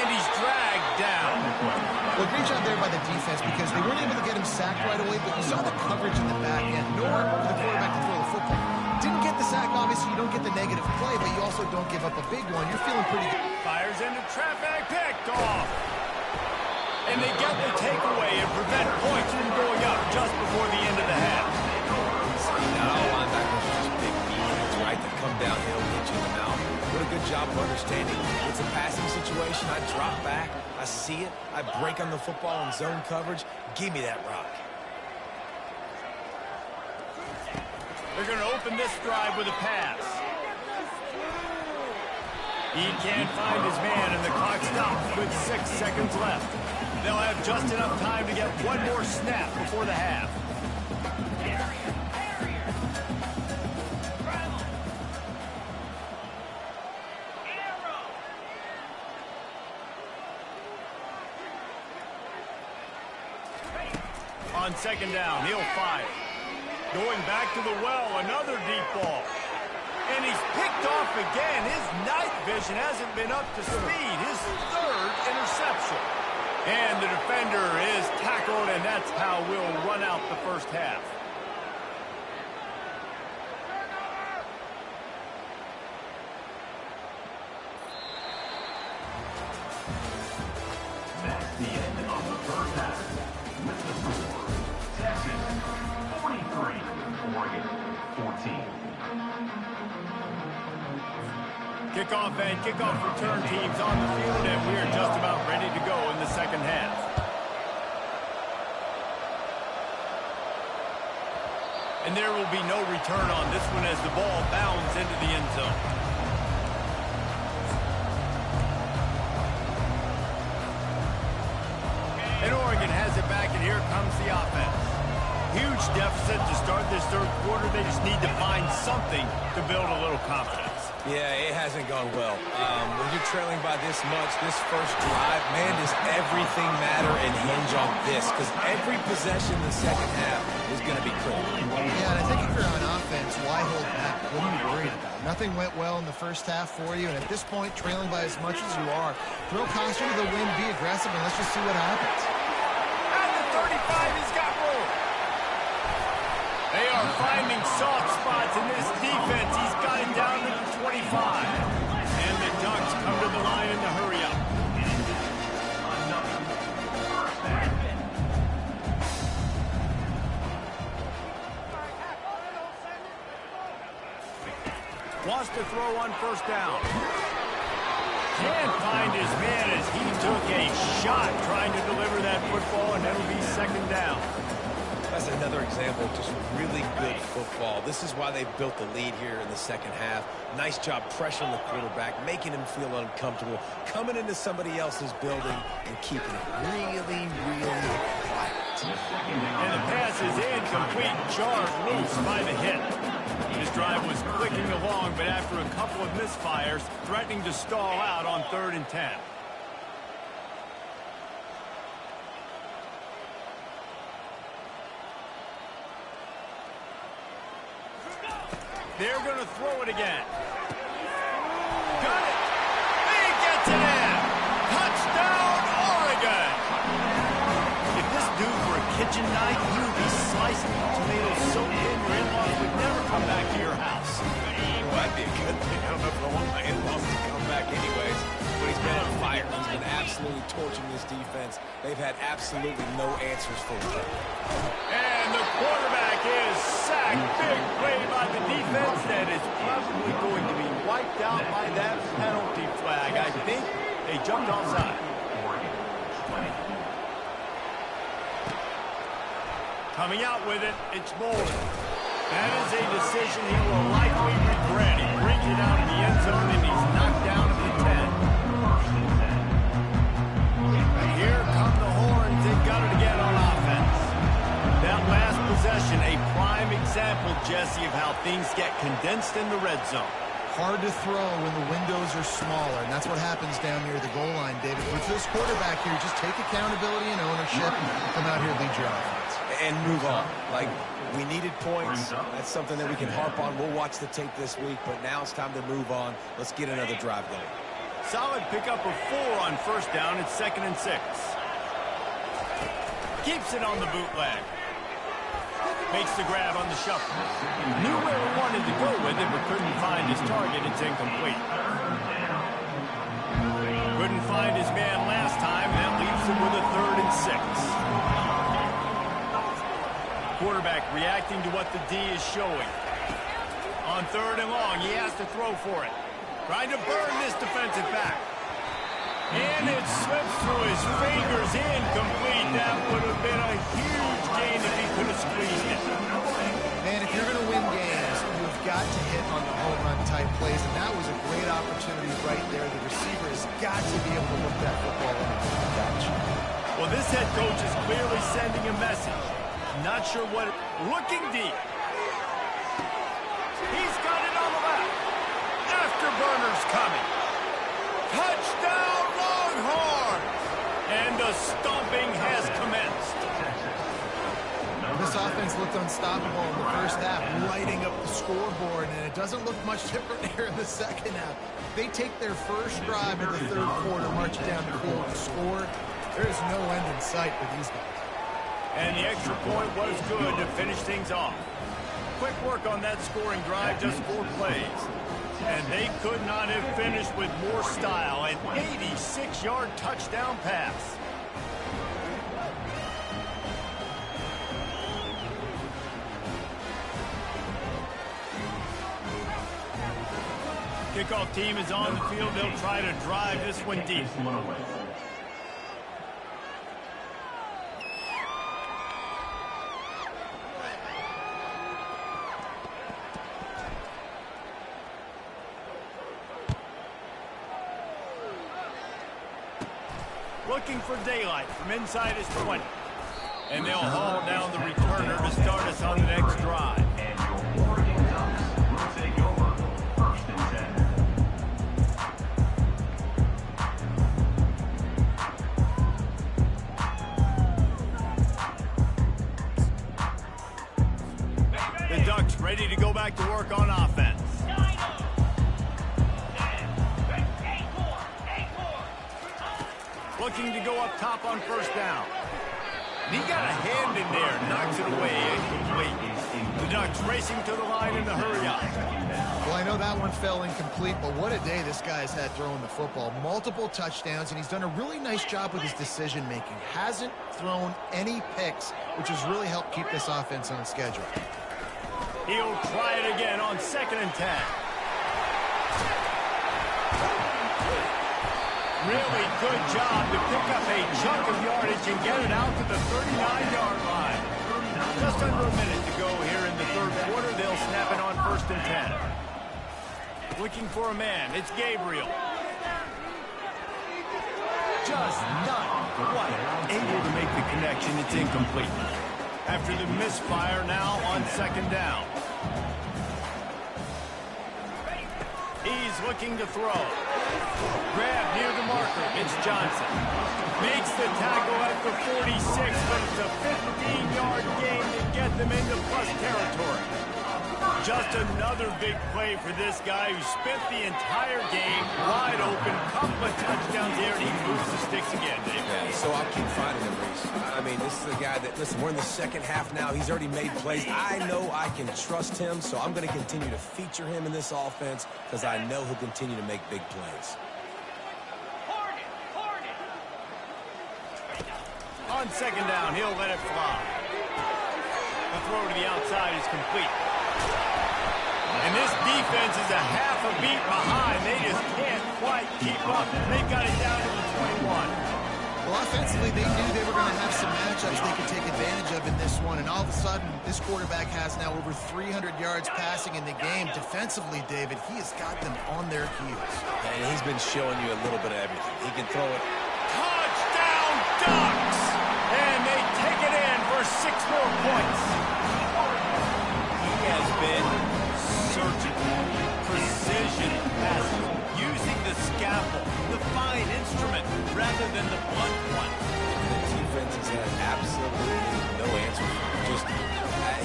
And he's dragged down. Well, great job there by the defense because they weren't able to get him sacked right away, but you saw the coverage in the back end. Nowhere for the quarterback to throw the football. Didn't get the sack, obviously. You don't get the negative play, but you also don't give up a big one. You're feeling pretty good. Fires into traffic, picked off. And they get the takeaway and prevent points from going up just before the end of the half. Not all linebackers are just big beans, right, that come downhill and hit you in the mouth. What a good job of understanding. It's a passing situation. I drop back. I see it. I break on the football in zone coverage. Give me that rock. They're going to open this drive with a pass. He can't find his man, and the clock stops with 6 seconds left. They'll have just enough time to get one more snap before the half. On 2nd down, he'll fire. Going back to the well, another deep ball. And he's picked off again. His night vision hasn't been up to speed. His 3rd interception. And the defender is tackled, and that's how we'll run out the first half. That's the end of the first half. With the score, Texas 43, Oregon 14. Kickoff and kickoff return teams on the field, and we're just about ready to go in the second half. And there will be no return on this one as the ball bounds into the end zone. And Oregon has it back, and here comes the offense. Huge deficit to start this 3rd quarter. They just need to find something to build a little confidence. Yeah, it hasn't gone well. When you're trailing by this much, this first drive, man, does everything matter and hinge on this? Because every possession in the second half is going to be critical. Yeah, and I think if you're on offense, why hold back? What are you worried about? Nothing went well in the first half for you, and at this point, trailing by as much as you are, throw caution to the wind, be aggressive, and let's just see what happens. At the 35, he's got room. They are finding soft spots in this defense. He's got it down to the 25. And the Ducks come to the line in the hurry up. Wants to throw on first down. Can't find his man as he took a shot trying to deliver that football, and it'll be 2nd down. That's another example of just really good football. This is why they built the lead here in the second half. Nice job pressuring the quarterback, making him feel uncomfortable, coming into somebody else's building and keeping it really, really quiet. And the pass is incomplete, jarred loose by the hit. This drive was clicking along, but after a couple of misfires, threatening to stall out on 3rd and 10. They're going to throw it again. Got it. He gets it in. Touchdown, Oregon. If this dude were a kitchen knife, he would be slicing tomatoes so thin your in-laws would never come back to your house. Well, that'd be a good thing. I don't know if I want my in-laws to come back anyways. But he's been on fire. He's been absolutely torching this defense. They've had absolutely no answers for him. And the quarterback is sacked. Big play by the defense that is probably going to be wiped out by that penalty flag. I think they jumped offside. Coming out with it, it's Bolden. That is a decision he will likely regret. He brings it out in the end zone and he's knocked down at the 10. Here come the horns. They've got it again on offense. That last possession, a prime example, Jesse, of how things get condensed in the red zone. Hard to throw when the windows are smaller, and that's what happens down near the goal line, David. With this quarterback here, just take accountability and ownership and come out here and lead your offense. And move on. Like, we needed points. That's something that we can harp on. We'll watch the tape this week, but now it's time to move on. Let's get another drive going. Solid pickup of 4 on first down. It's 2nd and 6. Keeps it on the bootleg. Makes the grab on the shuffle. Knew where he wanted to go with it, but couldn't find his target. It's incomplete. Couldn't find his man last time. That leaves him with a 3rd and 6. Quarterback reacting to what the D is showing. On 3rd and long, he has to throw for it. Trying to burn this defensive back. And it slips through his fingers. Incomplete. That would have been a huge gain if he could have squeezed it. Man, if you're going to win games, you've got to hit on the home run type plays, and that was a great opportunity right there. The receiver has got to be able to look that football in and catch. Well, this head coach is clearly sending a message. Not sure what. Looking deep. He's got it on the left. Afterburner's coming. Touchdown, Longhorn! And the stomping has commenced. This offense looked unstoppable in the first half, lighting up the scoreboard, and it doesn't look much different here in the second half. They take their first drive in the 3rd quarter, march down the field and score. There is no end in sight for these guys. And the extra point was good to finish things off. Quick work on that scoring drive, just 4 plays. And they could not have finished with more style. An 86-yard touchdown pass. Kickoff team is on the field. They'll try to drive this one deep. Looking for daylight from inside his 20. And they'll haul down the returner to start us on the next drive. And your Oregon Ducks will take over 1st and 10. The Ducks ready to go back to work on offense. Looking to go up top on first down. And he got a hand in there, knocks it away, incomplete. The Ducks racing to the line in the hurry up. Well, I know that one fell incomplete, but what a day this guy's had throwing the football. Multiple touchdowns, and he's done a really nice job with his decision-making. Hasn't thrown any picks, which has really helped keep this offense on schedule. He'll try it again on 2nd and 10. Really good job to pick up a chunk of yardage and get it out to the 39-yard line. Just under a minute to go here in the 3rd quarter. They'll snap it on 1st and 10. Looking for a man. It's Gabriel. Just not quite able to make the connection. It's incomplete. After the misfire, now on 2nd down. He's looking to throw. Grab near the marker. It's Johnson. Makes the tackle at the 46, but it's a 15-yard gain to get them into plus territory. Just another big play for this guy who spent the entire game wide open. Couple of touchdowns here, and he moves the sticks again, Dave. Yeah, so I'll keep finding him, Reese. I mean, this is a guy that, listen, we're in the second half now. He's already made plays. I know I can trust him, so I'm going to continue to feature him in this offense because I know he'll continue to make big plays. On second down, he'll let it fly. The throw to the outside is complete. And this defense is a half a beat behind. They just can't quite keep up. They got it down to the 21. Well, offensively, they knew they were going to have some matchups they could take advantage of in this one. And all of a sudden, this quarterback has now over 300 yards passing in the game. Defensively, David, he has got them on their heels. And he's been showing you a little bit of everything. He can throw it. Touchdown, Ducks! And they take it in for 6 more points. He has been surgical, precision passing, using the scalpel, the fine instrument, rather than the blunt one. The defense has had absolutely no answer for him. Just,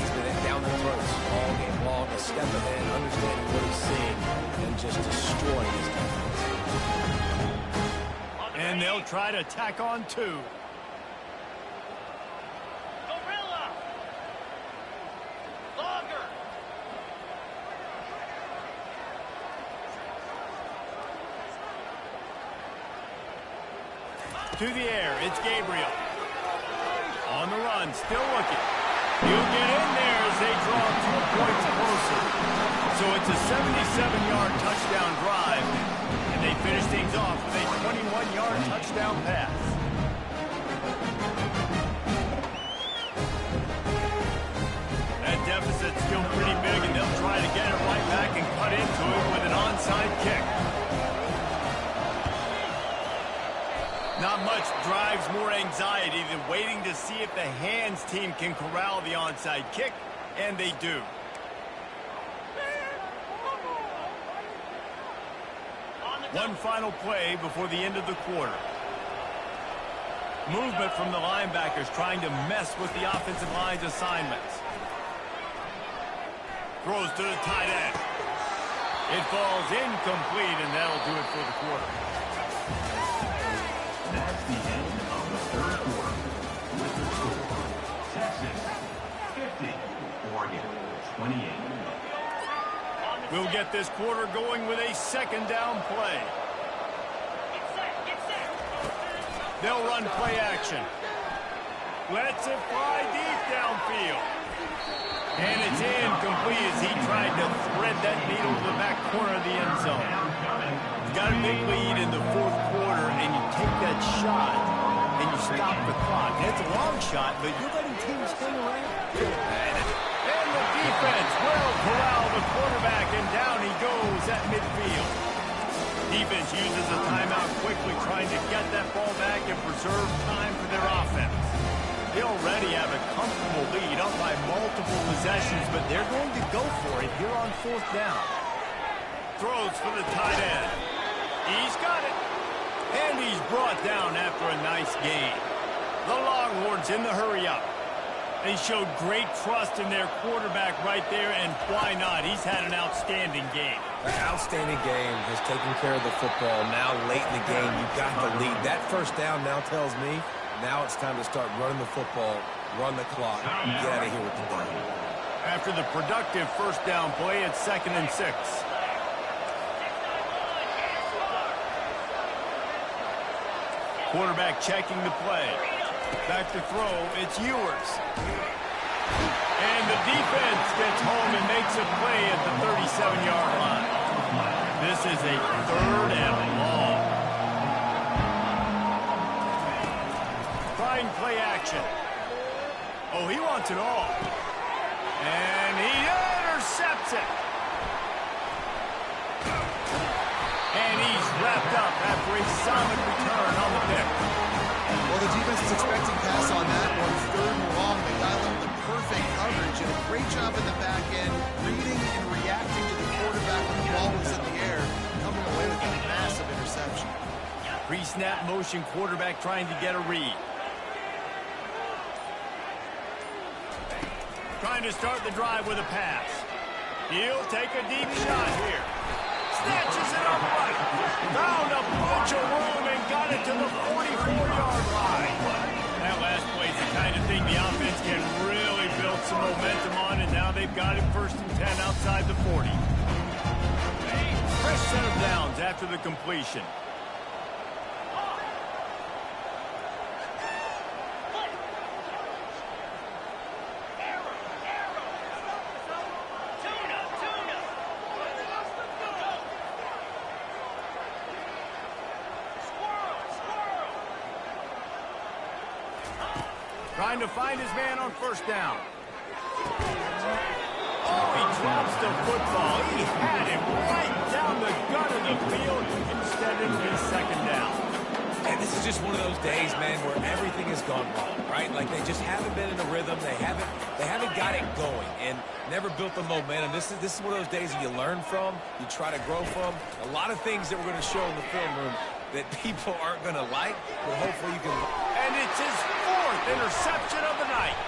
he's been down their throats all game long, a step ahead, understanding what he's seeing, and just destroying his defense. And they'll try to tack on 2. To the air, it's Gabriel. On the run, still looking. He'll get in there as they draw 2 points closer. So it's a 77-yard touchdown drive, and they finish things off with a 21-yard touchdown pass. That deficit's still pretty big, and they'll try to get it right back and cut into it with an onside kick. Not much drives more anxiety than waiting to see if the hands team can corral the onside kick, and they do. One final play before the end of the quarter. Movement from the linebackers trying to mess with the offensive line's assignments. Throws to the tight end. It falls incomplete, and that'll do it for the quarter. That's the end of the third quarter. With the score, Texas 50, Oregon 28. We'll get this quarter going with a second down play. They'll run play action. Lets it fly deep downfield. And it's incomplete as he tried to thread that needle to the back corner of the end zone. Got a big lead in the fourth quarter, and you take that shot, and you stop the clock. It's a long shot, but you're letting teams hang around. And the defense will corral the quarterback, and down he goes at midfield. Defense uses a timeout quickly, trying to get that ball back and preserve time for their offense. They already have a comfortable lead, up by multiple possessions, but they're going to go for it here on 4th down. Throws for the tight end. He's got it. And he's brought down after a nice gain. The Longhorns in the hurry-up. They showed great trust in their quarterback right there, and why not? He's had an outstanding game. An outstanding game, has taken care of the football. Now, late in the game, you've got the lead. That first down now tells me now it's time to start running the football, run the clock, and get out of here with the ball. After the productive first down play, it's 2nd and 6. Quarterback checking the play. Back to throw, it's Ewers. And the defense gets home and makes a play at the 37-yard line. This is a 3rd and long. Trying play action. Oh, he wants it all. And he intercepts it. And he's wrapped up after a solid return on the pick. Well, the defense is expecting pass on that one. 3rd and long. They got the perfect coverage and a great job in the back end, reading and reacting to the quarterback when the ball was in the air, coming away with a massive interception. Pre-snap motion quarterback trying to get a read. Trying to start the drive with a pass. He'll take a deep shot here. Snatches it up right. Found a bunch of room and got it to the 44-yard line. That last play is the kind of thing the offense can really build some momentum on, and now they've got it 1st and 10 outside the 40. Fresh set of downs after the completion. Trying to find his man on 1st down. Oh, he drops the football. He had him right down the gut of the field. Instead, it'll be 2nd down. And this is just one of those days, man, where everything has gone wrong, right? Like they just haven't been in a rhythm. They haven't got it going and never built the momentum. This is one of those days that you learn from, you try to grow from. A lot of things that we're going to show in the film room that people aren't going to like, but hopefully you can. And it's his 4th interception of the night.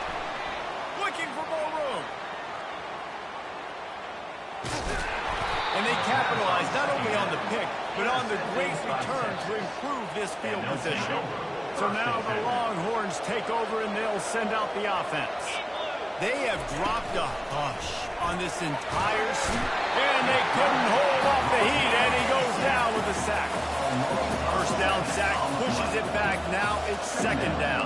Looking for more room. And they capitalize not only on the pick, but on the great return to improve this field position. So now the Longhorns take over and they'll send out the offense. They have dropped a hush on this entire season. And they couldn't hold off the heat, and he goes down with a sack. 1st down sack, pushes it back. Now it's 2nd down.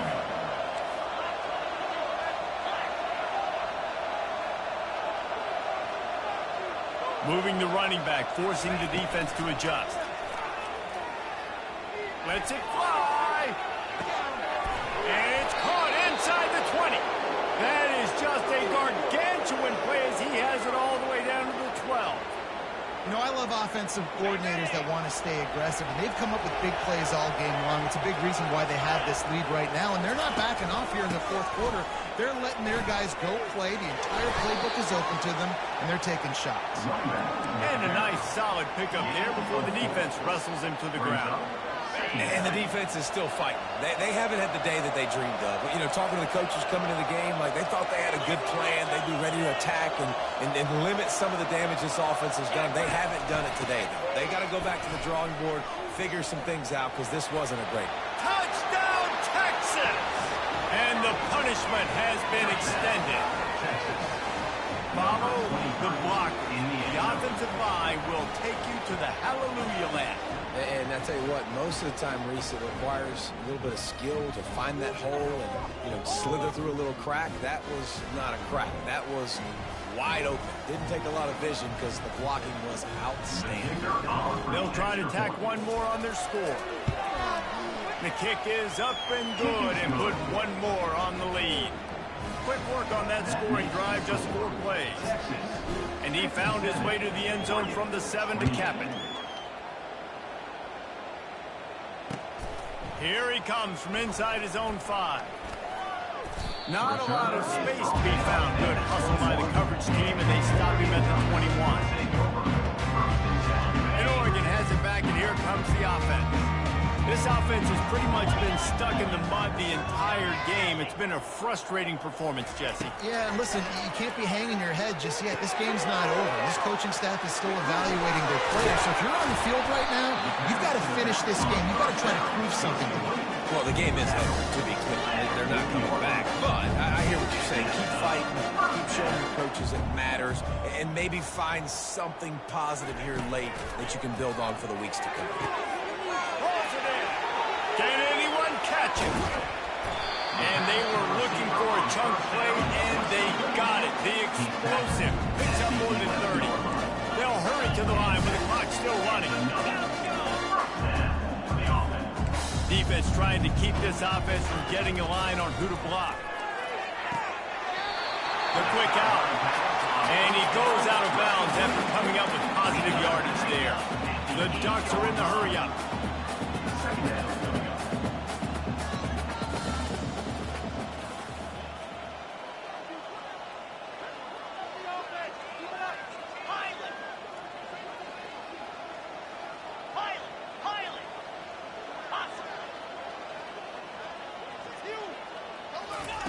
Moving the running back, forcing the defense to adjust. Lets it fly. And it's caught inside the 20. That is just a gargantuan play as he has it all the way down to the 12. You know, I love offensive coordinators that want to stay aggressive, and they've come up with big plays all game long. It's a big reason why they have this lead right now, and they're not backing off here in the 4th quarter. They're letting their guys go play. The entire playbook is open to them, and they're taking shots. And a nice, solid pickup there before the defense wrestles him to the ground. And the defense is still fighting. They haven't had the day that they dreamed of. You know, talking to the coaches coming to the game, like they thought they had a good plan. They'd be ready to attack and limit some of the damage this offense has done. They haven't done it today, though. They got to go back to the drawing board, figure some things out, because this wasn't a great. Touchdown, Texas! And the punishment has been extended. Follow the block. The offensive line will take you to the hallelujah land. And I tell you what, most of the time, Reese, it requires a little bit of skill to find that hole and, you know, slither through a little crack. That was not a crack. That was wide open. Didn't take a lot of vision because the blocking was outstanding. They'll try to tack one more on their score. The kick is up and good and put one more on the lead. Quick work on that scoring drive, just 4 plays. And he found his way to the end zone from the 7 to cap it. Here he comes from inside his own 5. Not a lot of space to be found. Good hustle by the coverage team, and they stop him at the 21. And Oregon has it back, and here comes the offense. This offense has pretty much been stuck in the mud the entire game. It's been a frustrating performance, Jesse. Yeah, and listen, you can't be hanging your head just yet. This game's not over. This coaching staff is still evaluating their players. So if you're on the field right now, you've got to finish this game. You've got to try to prove something to them. Well, the game is over, to be clear. They're not coming back. But I hear what you're saying. Keep fighting. Keep showing your coaches it matters. And maybe find something positive here late that you can build on for the weeks to come. Can anyone catch him? And they were looking for a chunk play, and they got it. The explosive picks up more than 30. They'll hurry to the line with the clock still running. Defense trying to keep this offense from getting a line on who to block. The quick out. And he goes out of bounds after coming up with positive yardage there. The Ducks are in the hurry-up.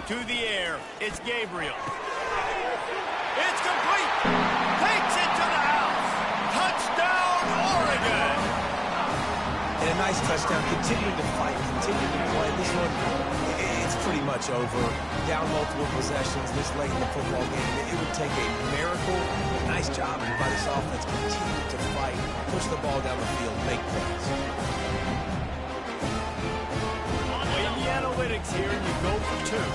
To the air, it's Gabriel. It's complete. They nice touchdown, continuing to fight, continuing to play. This one, it's pretty much over. Down multiple possessions this late in the football game. It would take a miracle. Nice job by this offense. Continue to fight, push the ball down the field, make plays. Play the analytics here, and you go for two.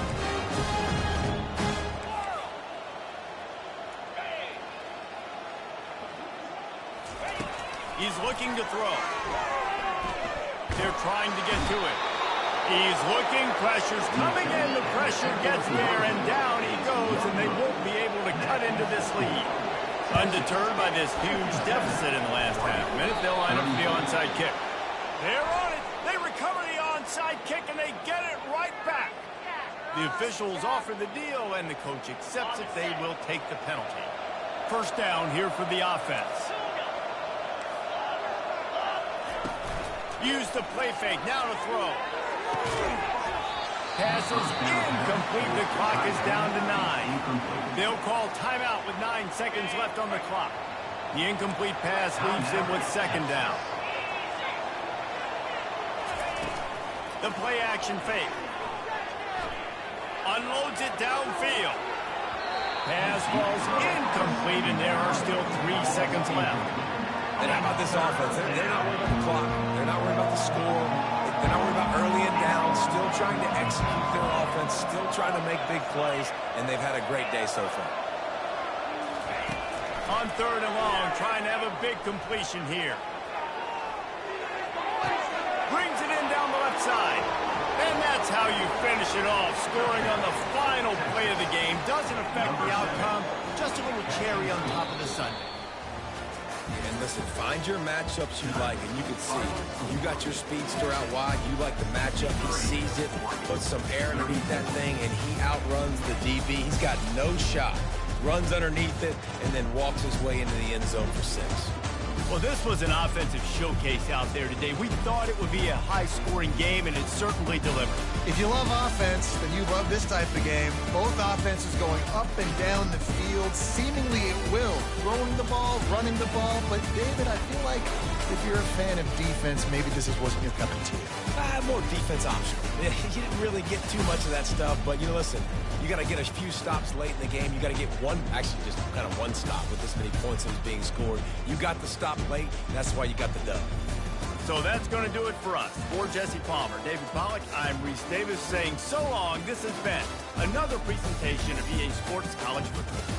He's looking to throw. They're trying to get to it. He's looking, pressure's coming in, the pressure gets there, and down he goes, and they won't be able to cut into this lead. Undeterred by this huge deficit in the last half minute, they'll line up for the onside kick. They're on it. They recover the onside kick, and they get it right back. The officials offer the deal, and the coach accepts it. They will take the penalty. First down here for the offense. Use the play fake, now to throw. Pass is incomplete, the clock is down to 9. They'll call timeout with 9 seconds left on the clock. The incomplete pass leaves him with second down. The play action fake. Unloads it downfield. Pass falls incomplete, and there are still 3 seconds left. And how about this offense? They're not worried about the clock. They're not worried about the score. They're not worried about early and down. Still trying to execute their offense. Still trying to make big plays. And they've had a great day so far. On third and long, trying to have a big completion here. Brings it in down the left side. And that's how you finish it off. Scoring on the final play of the game. Doesn't affect the outcome. Just a little cherry on top of the sundae. And listen, find your matchups you like, and you can see you got your speedster out wide. You like the matchup. He sees it, puts some air underneath that thing, and he outruns the DB. He's got no shot. Runs underneath it, and then walks his way into the end zone for 6. Well, this was an offensive showcase out there today. We thought it would be a high-scoring game, and it certainly delivered. If you love offense, then you love this type of game. Both offenses going up and down the field, seemingly at will. Throwing the ball, running the ball. But, David, I feel like if you're a fan of defense, maybe this wasn't your cup of tea. More defense optional. You didn't really get too much of that stuff, but, listen, you got to get a few stops late in the game. You got to get just kind of one stop with this many points that was being scored. You got the stop late, that's why you got the dub. So that's going to do it for us. For Jesse Palmer, David Pollack, I'm Reese Davis saying so long. This has been another presentation of EA Sports College Football.